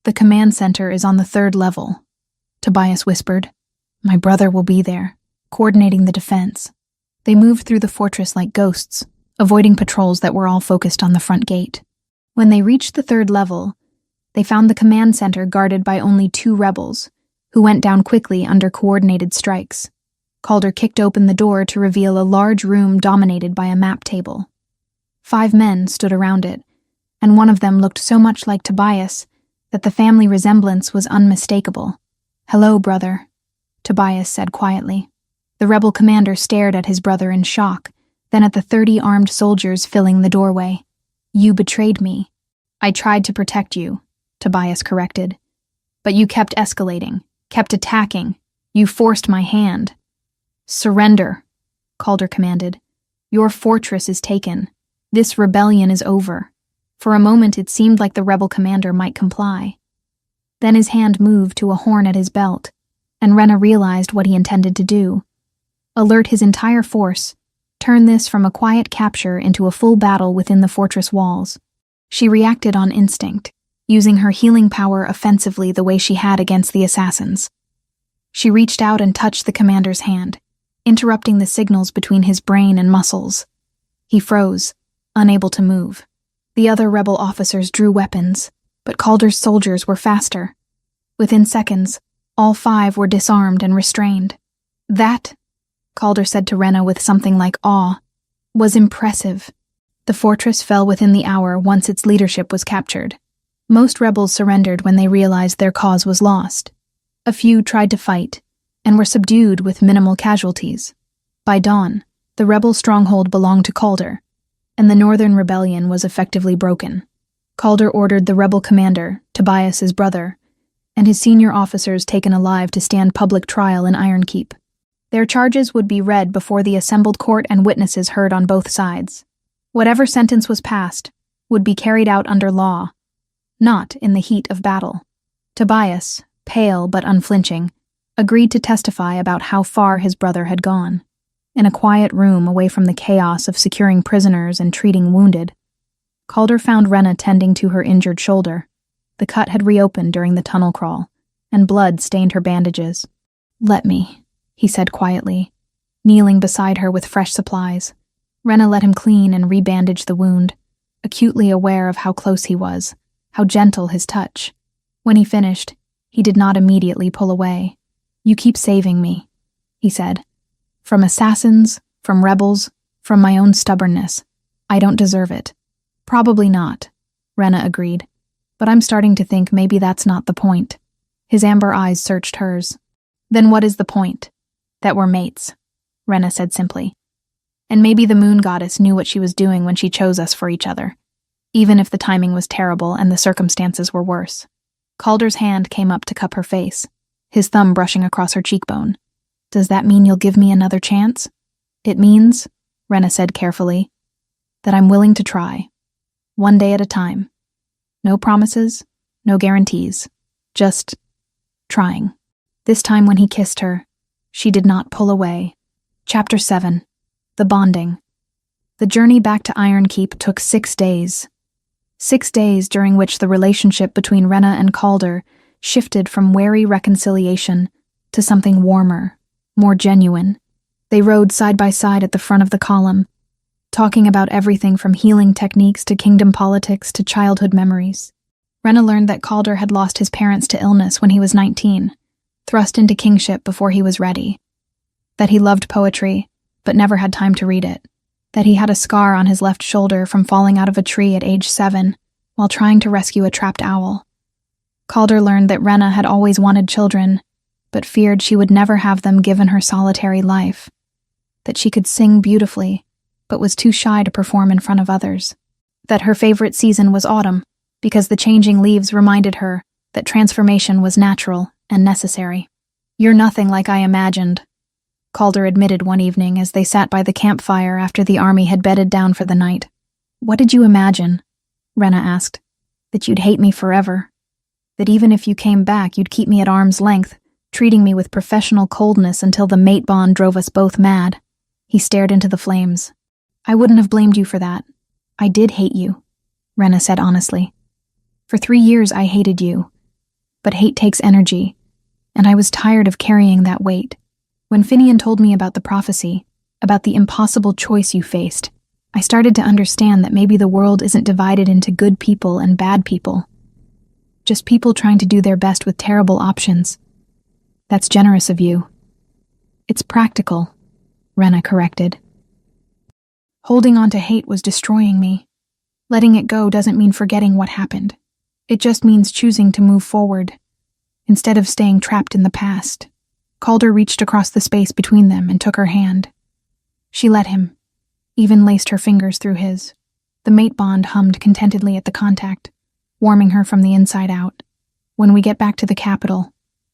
The command center is on the 3rd level, Tobias whispered. My brother will be there, coordinating the defense. They moved through the fortress like ghosts, avoiding patrols that were all focused on the front gate. When they reached the 3rd level, they found the command center guarded by only 2 rebels, who went down quickly under coordinated strikes. Calder kicked open the door to reveal a large room dominated by a map table. 5 men stood around it, and one of them looked so much like Tobias that the family resemblance was unmistakable. Hello, brother, Tobias said quietly. The rebel commander stared at his brother in shock, then at the 30 armed soldiers filling the doorway. You betrayed me. I tried to protect you, Tobias corrected. But you kept escalating, kept attacking. You forced my hand. Surrender, Calder commanded. Your fortress is taken. This rebellion is over. For a moment it seemed like the rebel commander might comply. Then his hand moved to a horn at his belt, and Rena realized what he intended to do. Alert his entire force, turn this from a quiet capture into a full battle within the fortress walls. She reacted on instinct, using her healing power offensively the way she had against the assassins. She reached out and touched the commander's hand, interrupting the signals between his brain and muscles. He froze, unable to move. The other rebel officers drew weapons, but Calder's soldiers were faster. Within seconds, all 5 were disarmed and restrained. That, Calder said to Rena with something like awe, was impressive. The fortress fell within the hour once its leadership was captured. Most rebels surrendered when they realized their cause was lost. A few tried to fight, and were subdued with minimal casualties. By dawn, the rebel stronghold belonged to Calder, and the Northern Rebellion was effectively broken. Calder ordered the rebel commander, Tobias's brother, and his senior officers taken alive to stand public trial in Iron Keep. Their charges would be read before the assembled court and witnesses heard on both sides. Whatever sentence was passed would be carried out under law, not in the heat of battle. Tobias, pale but unflinching, agreed to testify about how far his brother had gone. In a quiet room away from the chaos of securing prisoners and treating wounded, Calder found Rena tending to her injured shoulder. The cut had reopened during the tunnel crawl, and blood stained her bandages. Let me, he said quietly, kneeling beside her with fresh supplies. Rena let him clean and rebandage the wound, acutely aware of how close he was, how gentle his touch. When he finished, he did not immediately pull away. You keep saving me, he said. From assassins, from rebels, from my own stubbornness. I don't deserve it. Probably not, Rena agreed. But I'm starting to think maybe that's not the point. His amber eyes searched hers. Then what is the point? That we're mates, Rena said simply. And maybe the moon goddess knew what she was doing when she chose us for each other, even if the timing was terrible and the circumstances were worse. Calder's hand came up to cup her face, his thumb brushing across her cheekbone. Does that mean you'll give me another chance? It means, Rena said carefully, that I'm willing to try. One day at a time. No promises, no guarantees. Just trying. This time when he kissed her, she did not pull away. Chapter 7. The Bonding. The journey back to Iron Keep took 6 days. 6 days during which the relationship between Rena and Calder shifted from wary reconciliation to something warmer, more genuine. They rode side by side at the front of the column, talking about everything from healing techniques to kingdom politics to childhood memories. Rena learned that Calder had lost his parents to illness when he was 19, thrust into kingship before he was ready. That he loved poetry, but never had time to read it. That he had a scar on his left shoulder from falling out of a tree at age 7 while trying to rescue a trapped owl. Calder learned that Rena had always wanted children, but feared she would never have them given her solitary life. That she could sing beautifully, but was too shy to perform in front of others. That her favorite season was autumn, because the changing leaves reminded her that transformation was natural and necessary. You're nothing like I imagined, Calder admitted one evening as they sat by the campfire after the army had bedded down for the night. "What did you imagine?" Rena asked. "That you'd hate me forever. That even if you came back, you'd keep me at arm's length, treating me with professional coldness until the mate bond drove us both mad." He stared into the flames. "I wouldn't have blamed you for that. I did hate you," Rena said honestly. "For 3 years I hated you. But hate takes energy, and I was tired of carrying that weight. When Finian told me about the prophecy, about the impossible choice you faced, I started to understand that maybe the world isn't divided into good people and bad people. Just people trying to do their best with terrible options. That's generous of you." "It's practical," Rena corrected. "Holding on to hate was destroying me. Letting it go doesn't mean forgetting what happened. It just means choosing to move forward, instead of staying trapped in the past." Calder reached across the space between them and took her hand. She let him, even laced her fingers through his. The mate bond hummed contentedly at the contact, warming her from the inside out. "When we get back to the capital,"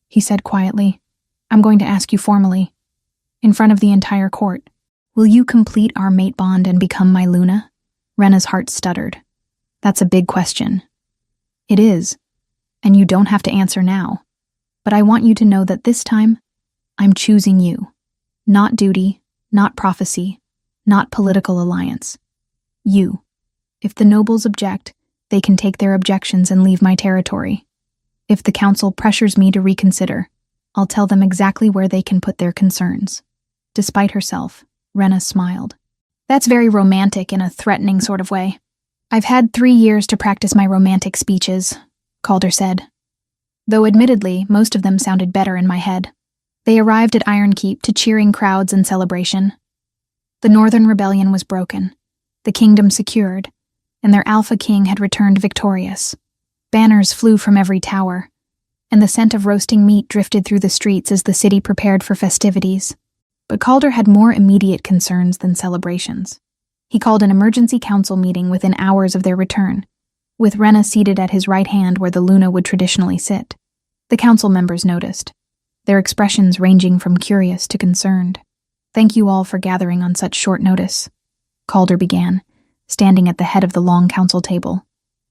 he said quietly, "I'm going to ask you formally, in front of the entire court, will you complete our mate bond and become my Luna?" Rena's heart stuttered. "That's a big question." "It is, and you don't have to answer now. But I want you to know that this time, I'm choosing you. Not duty, not prophecy, not political alliance. You. If the nobles object, they can take their objections and leave my territory. If the council pressures me to reconsider, I'll tell them exactly where they can put their concerns." Despite herself, Rena smiled. "That's very romantic in a threatening sort of way." "I've had 3 years to practice my romantic speeches," Calder said. Though admittedly, most of them sounded better in my head. They arrived at Ironkeep to cheering crowds and celebration. The Northern Rebellion was broken, the kingdom secured, and their Alpha King had returned victorious. Banners flew from every tower, and the scent of roasting meat drifted through the streets as the city prepared for festivities. But Calder had more immediate concerns than celebrations. He called an emergency council meeting within hours of their return, with Rena seated at his right hand where the Luna would traditionally sit. The council members noticed, their expressions ranging from curious to concerned. "Thank you all for gathering on such short notice," Calder began, standing at the head of the long council table.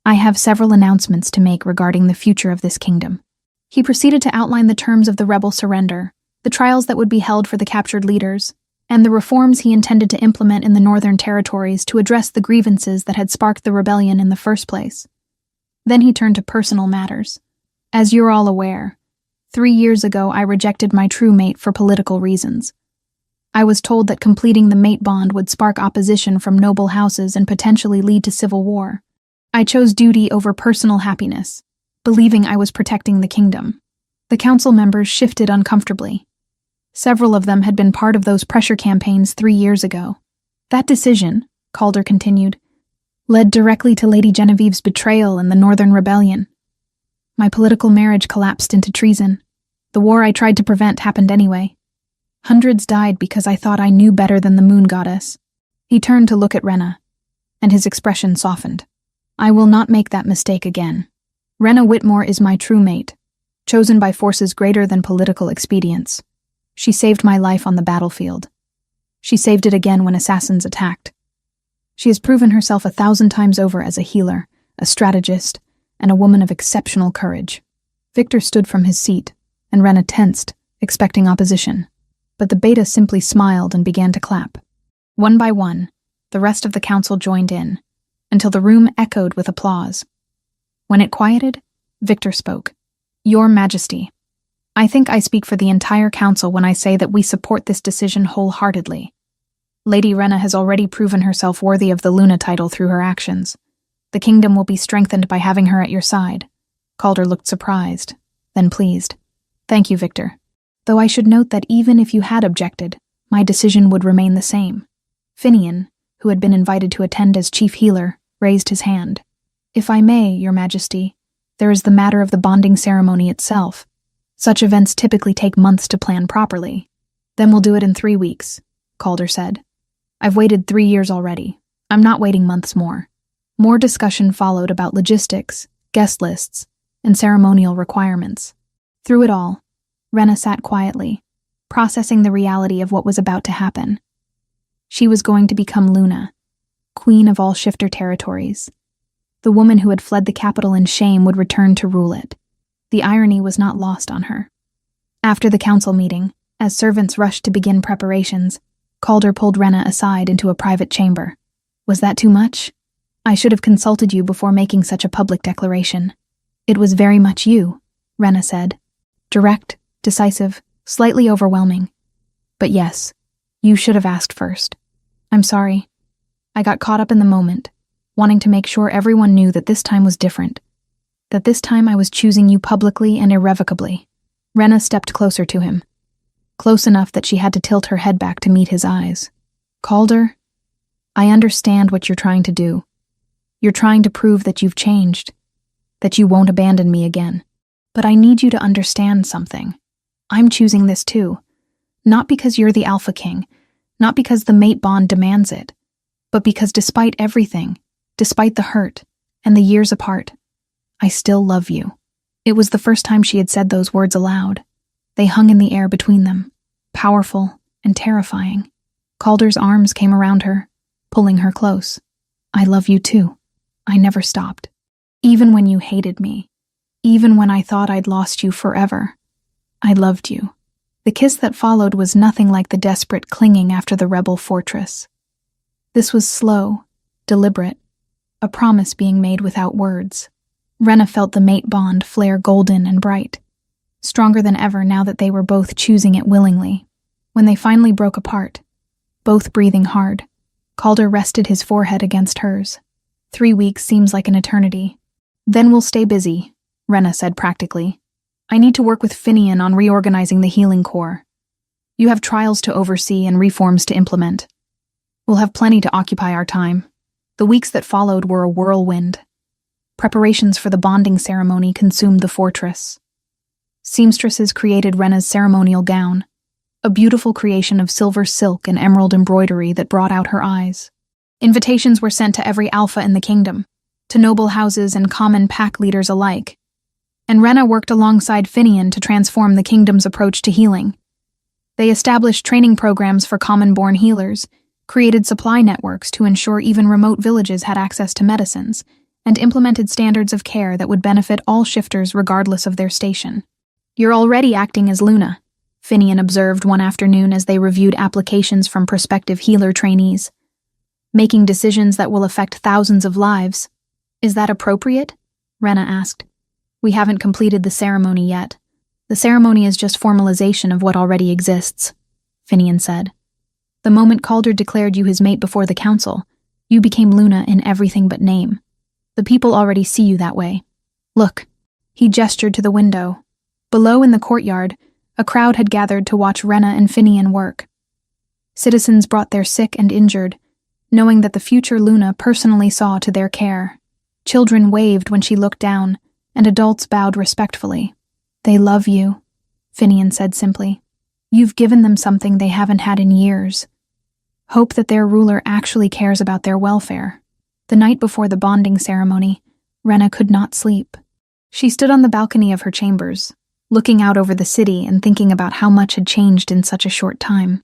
"I have several announcements to make regarding the future of this kingdom." He proceeded to outline the terms of the rebel surrender, the trials that would be held for the captured leaders, and the reforms he intended to implement in the northern territories to address the grievances that had sparked the rebellion in the first place. Then he turned to personal matters. "As you're all aware, 3 years ago I rejected my true mate for political reasons. I was told that completing the mate bond would spark opposition from noble houses and potentially lead to civil war. I chose duty over personal happiness, believing I was protecting the kingdom." The council members shifted uncomfortably. Several of them had been part of those pressure campaigns 3 years ago. "That decision," Calder continued, "led directly to Lady Genevieve's betrayal in the Northern Rebellion. My political marriage collapsed into treason. The war I tried to prevent happened anyway. Hundreds died because I thought I knew better than the moon goddess." He turned to look at Rena, and his expression softened. "I will not make that mistake again. Rena Whitmore is my true mate, chosen by forces greater than political expedience. She saved my life on the battlefield. She saved it again when assassins attacked. She has proven herself 1,000 times over as a healer, a strategist, and a woman of exceptional courage." Victor stood from his seat, and Rena tensed, expecting opposition. But the beta simply smiled and began to clap. One by one, the rest of the council joined in, until the room echoed with applause. When it quieted, Victor spoke. "Your Majesty, I think I speak for the entire council when I say that we support this decision wholeheartedly. Lady Rena has already proven herself worthy of the Luna title through her actions. The kingdom will be strengthened by having her at your side." Calder looked surprised, then pleased. "Thank you, Victor. Though I should note that even if you had objected, my decision would remain the same." Finian, who had been invited to attend as chief healer, raised his hand. "If I may, Your Majesty, there is the matter of the bonding ceremony itself. Such events typically take months to plan properly." "Then we'll do it in 3 weeks," Calder said. "I've waited 3 years already. I'm not waiting months more." More discussion followed about logistics, guest lists, and ceremonial requirements. Through it all, Rena sat quietly, processing the reality of what was about to happen. She was going to become Luna, queen of all shifter territories. The woman who had fled the capital in shame would return to rule it. The irony was not lost on her. After the council meeting, as servants rushed to begin preparations, Calder pulled Rena aside into a private chamber. "Was that too much? I should have consulted you before making such a public declaration." "It was very much you," Rena said. Direct, decisive, slightly overwhelming. "But yes, you should have asked first. I'm sorry. I got caught up in the moment, wanting to make sure everyone knew that this time was different. That this time I was choosing you publicly and irrevocably." Rena stepped closer to him, close enough that she had to tilt her head back to meet his eyes. "Calder, I understand what you're trying to do. You're trying to prove that you've changed, that you won't abandon me again. But I need you to understand something. I'm choosing this too. Not because you're the Alpha King, not because the mate bond demands it, but because despite everything, despite the hurt and the years apart, I still love you." It was the first time she had said those words aloud. They hung in the air between them, powerful and terrifying. Calder's arms came around her, pulling her close. "I love you too. I never stopped. Even when you hated me, even when I thought I'd lost you forever, I loved you." The kiss that followed was nothing like the desperate clinging after the rebel fortress. This was slow, deliberate, a promise being made without words. Rena felt the mate bond flare golden and bright, stronger than ever now that they were both choosing it willingly. When they finally broke apart, both breathing hard, Calder rested his forehead against hers. 3 weeks seems like an eternity. "Then we'll stay busy," Rena said practically. "I need to work with Finian on reorganizing the healing corps. You have trials to oversee and reforms to implement. We'll have plenty to occupy our time." The weeks that followed were a whirlwind. Preparations for the bonding ceremony consumed the fortress. Seamstresses created Rena's ceremonial gown, a beautiful creation of silver silk and emerald embroidery that brought out her eyes. Invitations were sent to every alpha in the kingdom, to noble houses and common pack leaders alike. And Rena worked alongside Finian to transform the kingdom's approach to healing. They established training programs for common-born healers, created supply networks to ensure even remote villages had access to medicines, and implemented standards of care that would benefit all shifters regardless of their station. "You're already acting as Luna," Finian observed one afternoon as they reviewed applications from prospective healer trainees. "Making decisions that will affect thousands of lives. Is that appropriate?" Rena asked. "We haven't completed the ceremony yet. The ceremony is just formalization of what already exists," Finian said. "The moment Calder declared you his mate before the council, you became Luna in everything but name. The people already see you that way. Look." He gestured to the window. Below in the courtyard, a crowd had gathered to watch Rena and Finian work. Citizens brought their sick and injured, knowing that the future Luna personally saw to their care. Children waved when she looked down, and adults bowed respectfully. "They love you," Finian said simply. "You've given them something they haven't had in years. Hope that their ruler actually cares about their welfare." The night before the bonding ceremony, Rena could not sleep. She stood on the balcony of her chambers, looking out over the city and thinking about how much had changed in such a short time.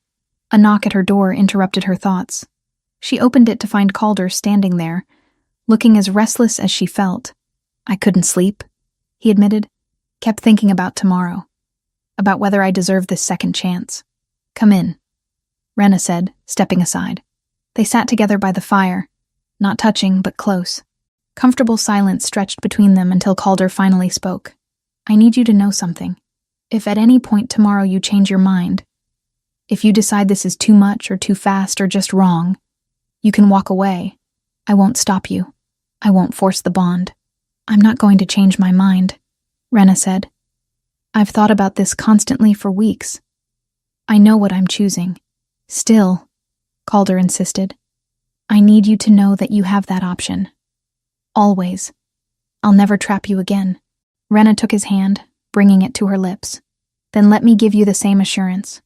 A knock at her door interrupted her thoughts. She opened it to find Calder standing there, looking as restless as she felt. "I couldn't sleep," he admitted. "Kept thinking about tomorrow. About whether I deserve this second chance." "Come in," Rena said, stepping aside. They sat together by the fire, not touching but close. Comfortable silence stretched between them until Calder finally spoke. "I need you to know something. If at any point tomorrow you change your mind, if you decide this is too much or too fast or just wrong, you can walk away. I won't stop you. I won't force the bond." "I'm not going to change my mind," Rena said. "I've thought about this constantly for weeks. I know what I'm choosing." "Still," Calder insisted, "I need you to know that you have that option. Always. I'll never trap you again." Rena took his hand, bringing it to her lips. "Then let me give you the same assurance.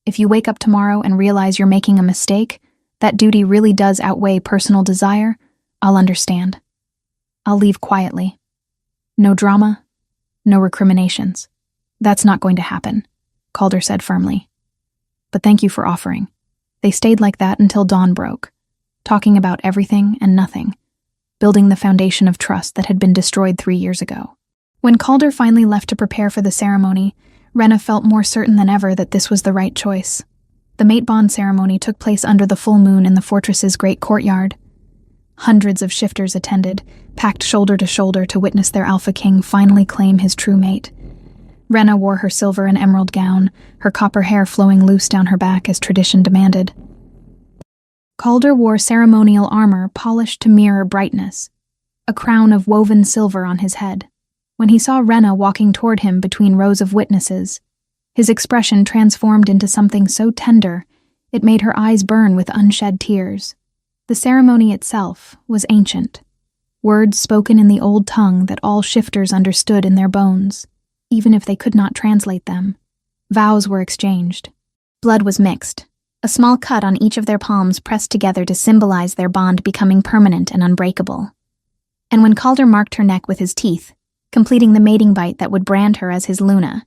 If you wake up tomorrow and realize you're making a mistake, that duty really does outweigh personal desire, I'll understand. I'll leave quietly. No drama, no recriminations." "That's not going to happen," Calder said firmly. but thank you for offering." They stayed like that until dawn broke, talking about everything and nothing, building the foundation of trust that had been destroyed 3 years ago. When Calder finally left to prepare for the ceremony, Rena felt more certain than ever that this was the right choice. The mate bond ceremony took place under the full moon in the fortress's great courtyard. Hundreds of shifters attended, packed shoulder to shoulder to witness their alpha king finally claim his true mate. Rena wore her silver and emerald gown, her copper hair flowing loose down her back as tradition demanded. Calder wore ceremonial armor polished to mirror brightness, a crown of woven silver on his head. When he saw Rena walking toward him between rows of witnesses, his expression transformed into something so tender it made her eyes burn with unshed tears. The ceremony itself was ancient, words spoken in the old tongue that all shifters understood in their bones, even if they could not translate them. Vows were exchanged. Blood was mixed, a small cut on each of their palms pressed together to symbolize their bond becoming permanent and unbreakable. And when Calder marked her neck with his teeth, completing the mating bite that would brand her as his Luna,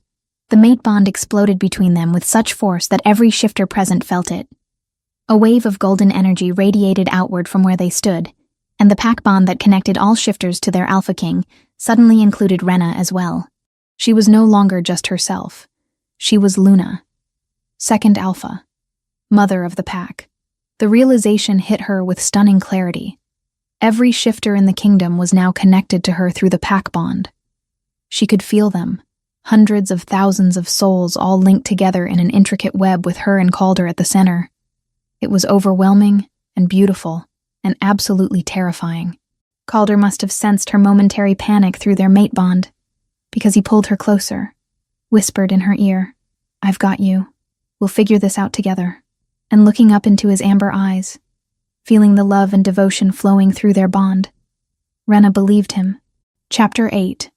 the mate bond exploded between them with such force that every shifter present felt it. A wave of golden energy radiated outward from where they stood, and the pack bond that connected all shifters to their Alpha King suddenly included Rena as well. She was no longer just herself. She was Luna, second Alpha, mother of the pack. The realization hit her with stunning clarity. Every shifter in the kingdom was now connected to her through the pack bond. She could feel them, hundreds of thousands of souls all linked together in an intricate web with her and Calder at the center. It was overwhelming and beautiful and absolutely terrifying. Calder must have sensed her momentary panic through their mate bond, because he pulled her closer, whispered in her ear, "I've got you. We'll figure this out together." And looking up into his amber eyes, feeling the love and devotion flowing through their bond, Rena believed him. Chapter 8.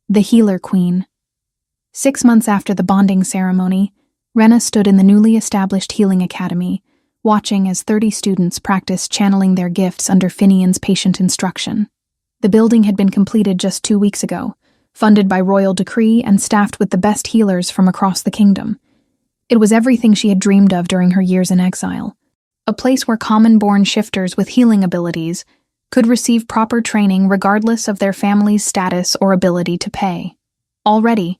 The Healer Queen. 6 months after the bonding ceremony, Rena stood in the newly established healing academy, watching as 30 students practiced channeling their gifts under Finian's patient instruction. The building had been completed just 2 weeks ago, funded by royal decree and staffed with the best healers from across the kingdom. It was everything she had dreamed of during her years in exile. A place where common-born shifters with healing abilities could receive proper training regardless of their family's status or ability to pay. Already,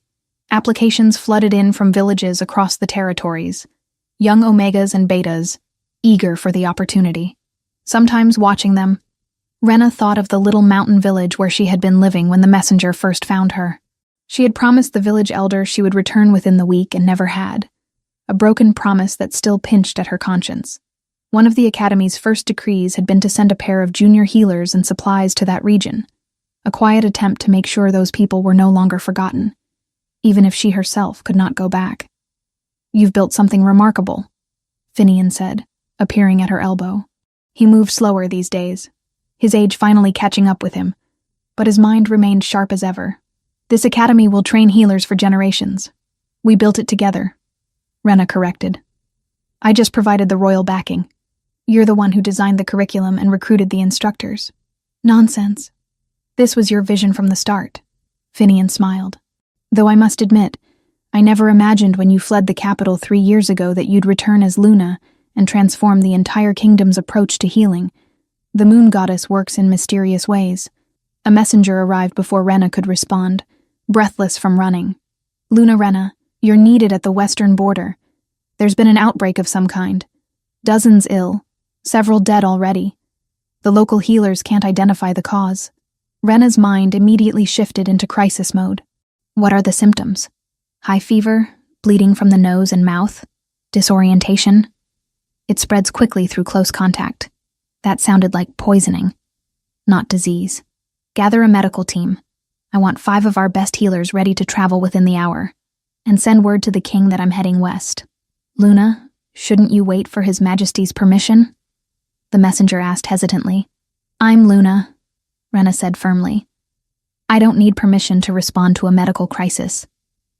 applications flooded in from villages across the territories, young Omegas and Betas, eager for the opportunity. Sometimes watching them, Rena thought of the little mountain village where she had been living when the messenger first found her. She had promised the village elder she would return within the week and never had, a broken promise that still pinched at her conscience. One of the Academy's first decrees had been to send a pair of junior healers and supplies to that region, a quiet attempt to make sure those people were no longer forgotten, even if she herself could not go back. "You've built something remarkable," Finian said, appearing at her elbow. He moved slower these days, his age finally catching up with him, but his mind remained sharp as ever. "This academy will train healers for generations. We built it together," Rena corrected. "I just provided the royal backing. You're the one who designed the curriculum and recruited the instructors." "Nonsense. This was your vision from the start," Finian smiled. "Though I must admit, I never imagined when you fled the capital 3 years ago that you'd return as Luna and transform the entire kingdom's approach to healing. The moon goddess works in mysterious ways." A messenger arrived before Rena could respond, breathless from running. "Luna Rena, you're needed at the western border. There's been an outbreak of some kind. Dozens ill, several dead already. The local healers can't identify the cause." Rena's mind immediately shifted into crisis mode. "What are the symptoms? High fever, bleeding from the nose and mouth, disorientation? It spreads quickly through close contact. That sounded like poisoning, not disease. Gather a medical team. I want 5 of our best healers ready to travel within the hour. And send word to the king that I'm heading west." "Luna, shouldn't you wait for His Majesty's permission?" the messenger asked hesitantly. "I'm Luna," Rena said firmly. "I don't need permission to respond to a medical crisis.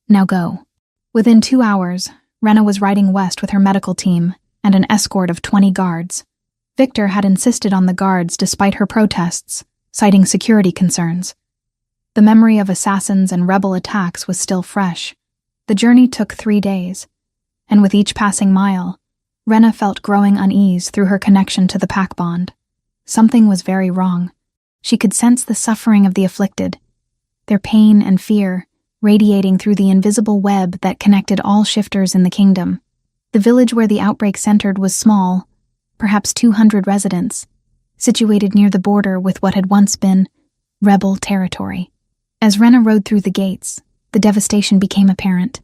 Now go." Within 2 hours, Rena was riding west with her medical team and an escort of 20 guards. Victor had insisted on the guards despite her protests, citing security concerns. The memory of assassins and rebel attacks was still fresh. The journey took 3 days, and with each passing mile, Rena felt growing unease through her connection to the pack bond. Something was very wrong. She could sense the suffering of the afflicted, their pain and fear radiating through the invisible web that connected all shifters in the kingdom. The village where the outbreak centered was small, perhaps 200 residents, situated near the border with what had once been rebel territory. As Rena rode through the gates, the devastation became apparent.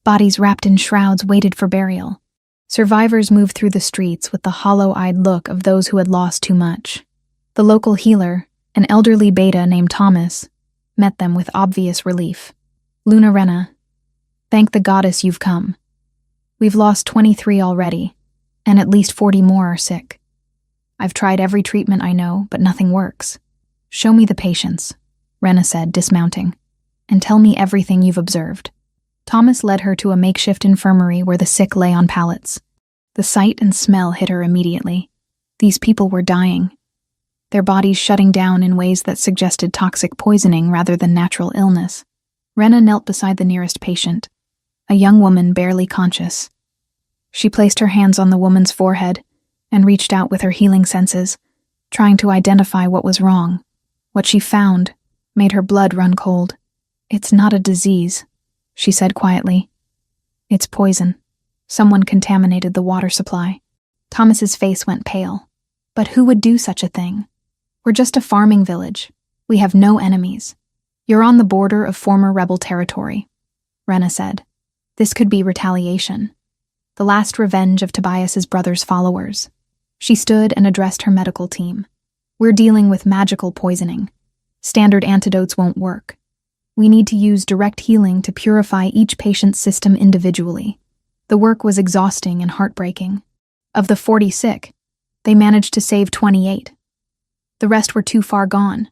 Bodies wrapped in shrouds waited for burial. Survivors moved through the streets with the hollow-eyed look of those who had lost too much. The local healer, an elderly beta named Thomas, met them with obvious relief. "Luna Rena, thank the goddess you've come. We've lost 23 already, and at least 40 more are sick. I've tried every treatment I know, but nothing works. Show me the patients," Rena said, dismounting, "and tell me everything you've observed." Thomas led her to a makeshift infirmary where the sick lay on pallets. The sight and smell hit her immediately. These people were dying, their bodies shutting down in ways that suggested toxic poisoning rather than natural illness. Rena knelt beside the nearest patient, a young woman barely conscious. She placed her hands on the woman's forehead and reached out with her healing senses, trying to identify what was wrong. What she found made her blood run cold. "It's not a disease," she said quietly. "It's poison. Someone contaminated the water supply." Thomas's face went pale. "But who would do such a thing? We're just a farming village. We have no enemies. You're on the border of former rebel territory," Rena said. "This could be retaliation. The last revenge of Tobias's brother's followers." She stood and addressed her medical team. "We're dealing with magical poisoning. Standard antidotes won't work. We need to use direct healing to purify each patient's system individually." The work was exhausting and heartbreaking. Of the 40 sick, they managed to save 28. The rest were too far gone,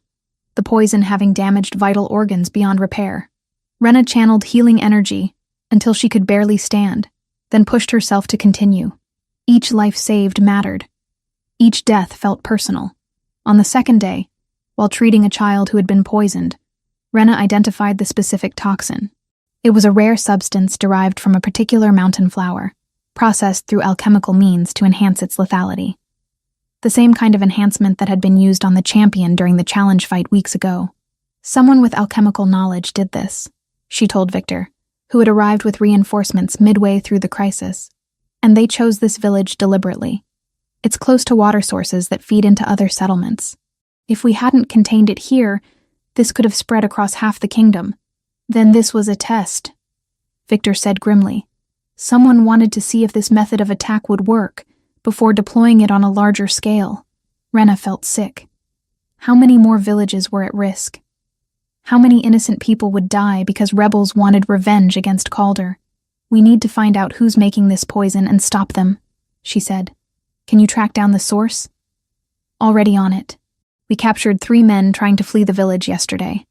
the poison having damaged vital organs beyond repair. Rena channeled healing energy until she could barely stand, then pushed herself to continue. Each life saved mattered. Each death felt personal. On the second day, while treating a child who had been poisoned, Rena identified the specific toxin. It was a rare substance derived from a particular mountain flower, processed through alchemical means to enhance its lethality. The same kind of enhancement that had been used on the champion during the challenge fight weeks ago. "Someone with alchemical knowledge did this," she told Victor, who had arrived with reinforcements midway through the crisis. "And they chose this village deliberately. It's close to water sources that feed into other settlements. If we hadn't contained it here, this could have spread across half the kingdom. Then this was a test," Victor said grimly. "Someone wanted to see if this method of attack would work before deploying it on a larger scale." Rena felt sick. How many more villages were at risk? How many innocent people would die because rebels wanted revenge against Calder? "We need to find out who's making this poison and stop them," she said. "Can you track down the source?" "Already on it. We captured 3 men trying to flee the village yesterday.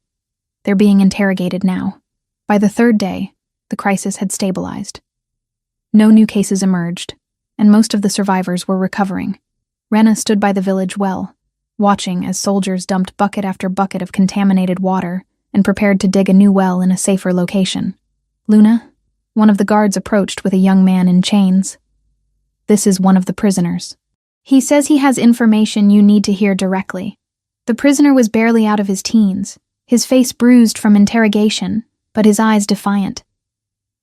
They're being interrogated now." By the 3rd day, the crisis had stabilized. No new cases emerged, and most of the survivors were recovering. Rena stood by the village well, watching as soldiers dumped bucket after bucket of contaminated water and prepared to dig a new well in a safer location. "Luna," one of the guards approached with a young man in chains. "This is one of the prisoners. He says he has information you need to hear directly." The prisoner was barely out of his teens, his face bruised from interrogation, but his eyes defiant.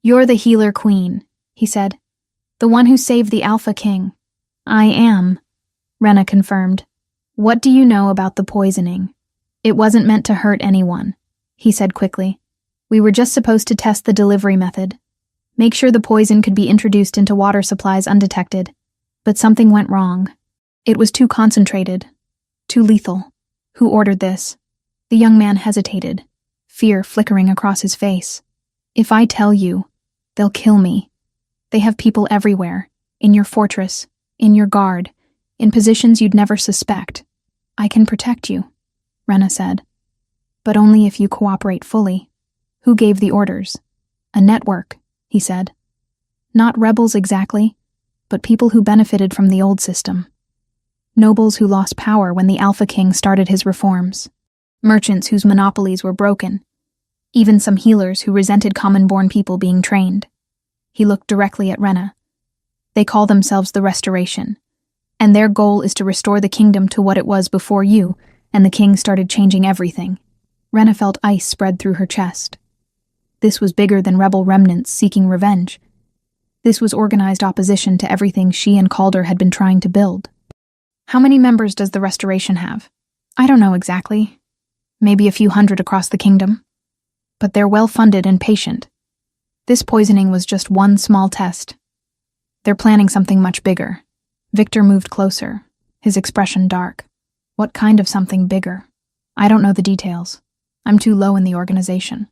"You're the healer queen," he said. "The one who saved the Alpha King." "I am," Rena confirmed. "What do you know about the poisoning?" "It wasn't meant to hurt anyone," he said quickly. "We were just supposed to test the delivery method, make sure the poison could be introduced into water supplies undetected. But something went wrong. It was too concentrated, too lethal." "Who ordered this?" The young man hesitated, fear flickering across his face. "If I tell you, they'll kill me. They have people everywhere, in your fortress, in your guard, in positions you'd never suspect. I can protect you," Rena said. "But only if you cooperate fully." "Who gave the orders?" "A network," he said. "Not rebels exactly, but people who benefited from the old system. Nobles who lost power when the Alpha King started his reforms. Merchants whose monopolies were broken. Even some healers who resented common-born people being trained." He looked directly at Rena. They call themselves the Restoration, and their goal is to restore the kingdom to what it was before you, and the king started changing everything. Rena felt ice spread through her chest. This was bigger than rebel remnants seeking revenge. This was organized opposition to everything she and Calder had been trying to build. How many members does the Restoration have? I don't know exactly. Maybe a few hundred across the kingdom. But they're well-funded and patient. This poisoning was just one small test. They're planning something much bigger. Victor moved closer, his expression dark. What kind of something bigger? I don't know the details. I'm too low in the organization.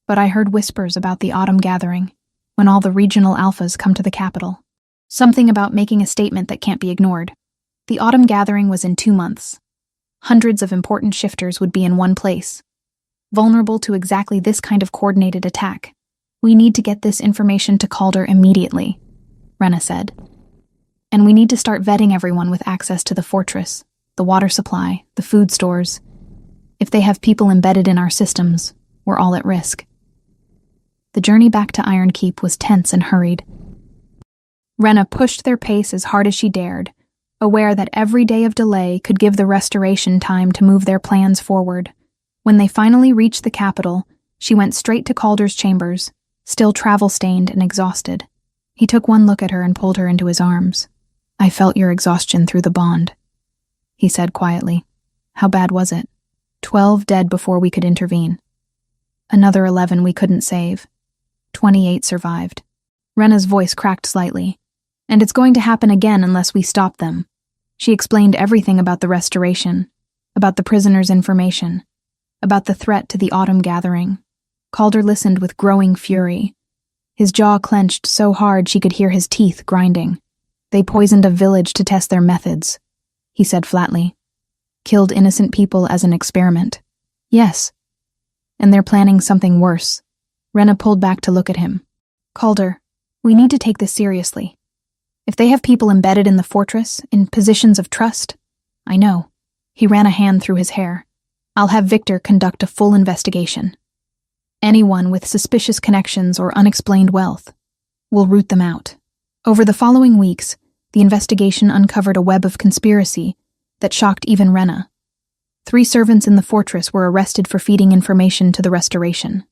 But I heard whispers about the autumn gathering, when all the regional alphas come to the capital. Something about making a statement that can't be ignored. The autumn gathering was in 2 months. Hundreds of important shifters would be in one place, vulnerable to exactly this kind of coordinated attack. We need to get this information to Calder immediately, Rena said. And we need to start vetting everyone with access to the fortress, the water supply, the food stores. If they have people embedded in our systems, we're all at risk. The journey back to Iron Keep was tense and hurried. Rena pushed their pace as hard as she dared, aware that every day of delay could give the Restoration time to move their plans forward. When they finally reached the capital, she went straight to Calder's chambers, still travel-stained and exhausted. He took one look at her and pulled her into his arms. I felt your exhaustion through the bond, he said quietly. How bad was it? 12 dead before we could intervene. Another 11 we couldn't save. 28 survived. Rena's voice cracked slightly. And it's going to happen again unless we stop them. She explained everything about the Restoration, about the prisoners' information, about the threat to the autumn gathering. Calder listened with growing fury. His jaw clenched so hard she could hear his teeth grinding. They poisoned a village to test their methods, he said flatly. Killed innocent people as an experiment. Yes. And they're planning something worse. Rena pulled back to look at him. Calder, we need to take this seriously. If they have people embedded in the fortress, in positions of trust, I know. He ran a hand through his hair. I'll have Victor conduct a full investigation. Anyone with suspicious connections or unexplained wealth, we'll root them out. Over the following weeks, the investigation uncovered a web of conspiracy that shocked even Rena. 3 servants in the fortress were arrested for feeding information to the Restoration.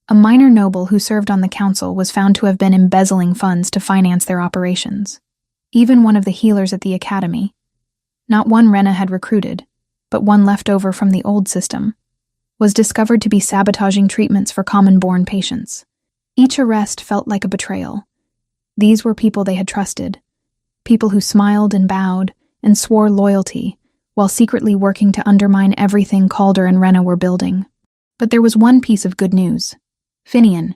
A minor noble who served on the council was found to have been embezzling funds to finance their operations. Even one of the healers at the academy, not one Rena had recruited, but one left over from the old system, was discovered to be sabotaging treatments for common-born patients. Each arrest felt like a betrayal. These were people they had trusted, people who smiled and bowed and swore loyalty while secretly working to undermine everything Calder and Rena were building. But there was one piece of good news. Finian,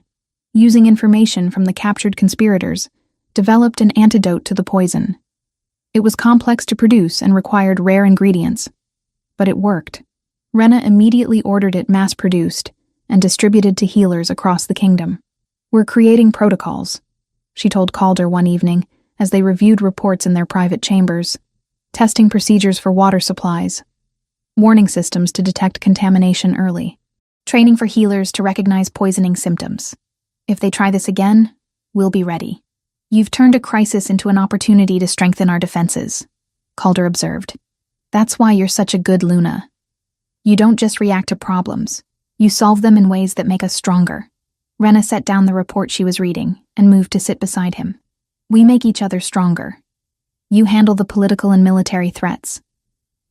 using information from the captured conspirators, developed an antidote to the poison. It was complex to produce and required rare ingredients, but it worked. Rena immediately ordered it mass-produced and distributed to healers across the kingdom. We're creating protocols, she told Calder one evening as they reviewed reports in their private chambers, testing procedures for water supplies, warning systems to detect contamination early, training for healers to recognize poisoning symptoms. If they try this again, we'll be ready. You've turned a crisis into an opportunity to strengthen our defenses, Calder observed. That's why you're such a good Luna. You don't just react to problems. You solve them in ways that make us stronger. Rena set down the report she was reading and moved to sit beside him. We make each other stronger. You handle the political and military threats.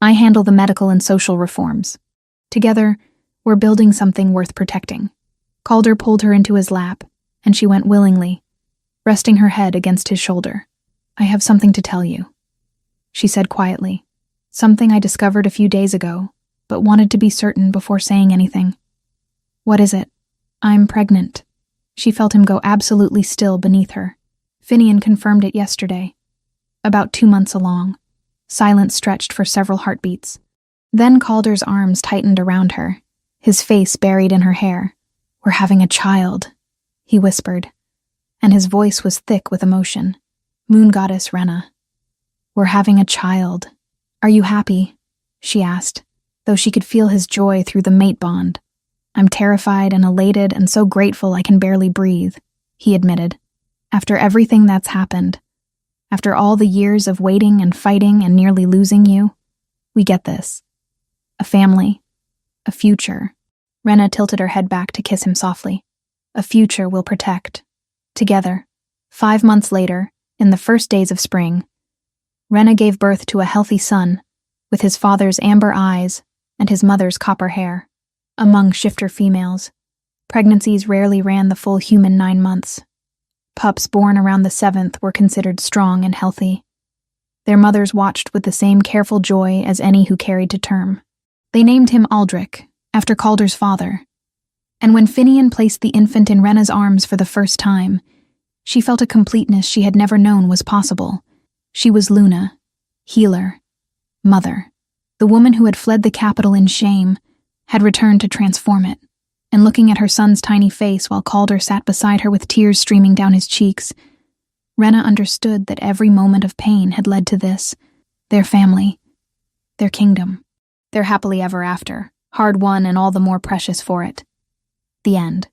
I handle the medical and social reforms. Together, we're building something worth protecting. Calder pulled her into his lap, and she went willingly, resting her head against his shoulder. I have something to tell you, she said quietly. Something I discovered a few days ago, but wanted to be certain before saying anything. What is it? I'm pregnant. She felt him go absolutely still beneath her. Finian confirmed it yesterday. About 2 months along. Silence stretched for several heartbeats. Then Calder's arms tightened around her, his face buried in her hair. We're having a child, he whispered, and his voice was thick with emotion. Moon goddess Rena. We're having a child. Are you happy? She asked, though she could feel his joy through the mate bond. I'm terrified and elated and so grateful I can barely breathe, he admitted. After everything that's happened, after all the years of waiting and fighting and nearly losing you, we get this. A family. A future. Rena tilted her head back to kiss him softly. A future we'll protect. Together. 5 months later, in the first days of spring, Rena gave birth to a healthy son, with his father's amber eyes and his mother's copper hair. Among shifter females, pregnancies rarely ran the full human 9 months. Pups born around the 7th were considered strong and healthy. Their mothers watched with the same careful joy as any who carried to term. They named him Aldrich, after Calder's father. And when Finian placed the infant in Rena's arms for the first time, she felt a completeness she had never known was possible. She was Luna, healer, mother. The woman who had fled the capital in shame had returned to transform it. And looking at her son's tiny face while Calder sat beside her with tears streaming down his cheeks, Rena understood that every moment of pain had led to this, their family, their kingdom, their happily ever after, hard won and all the more precious for it. The end.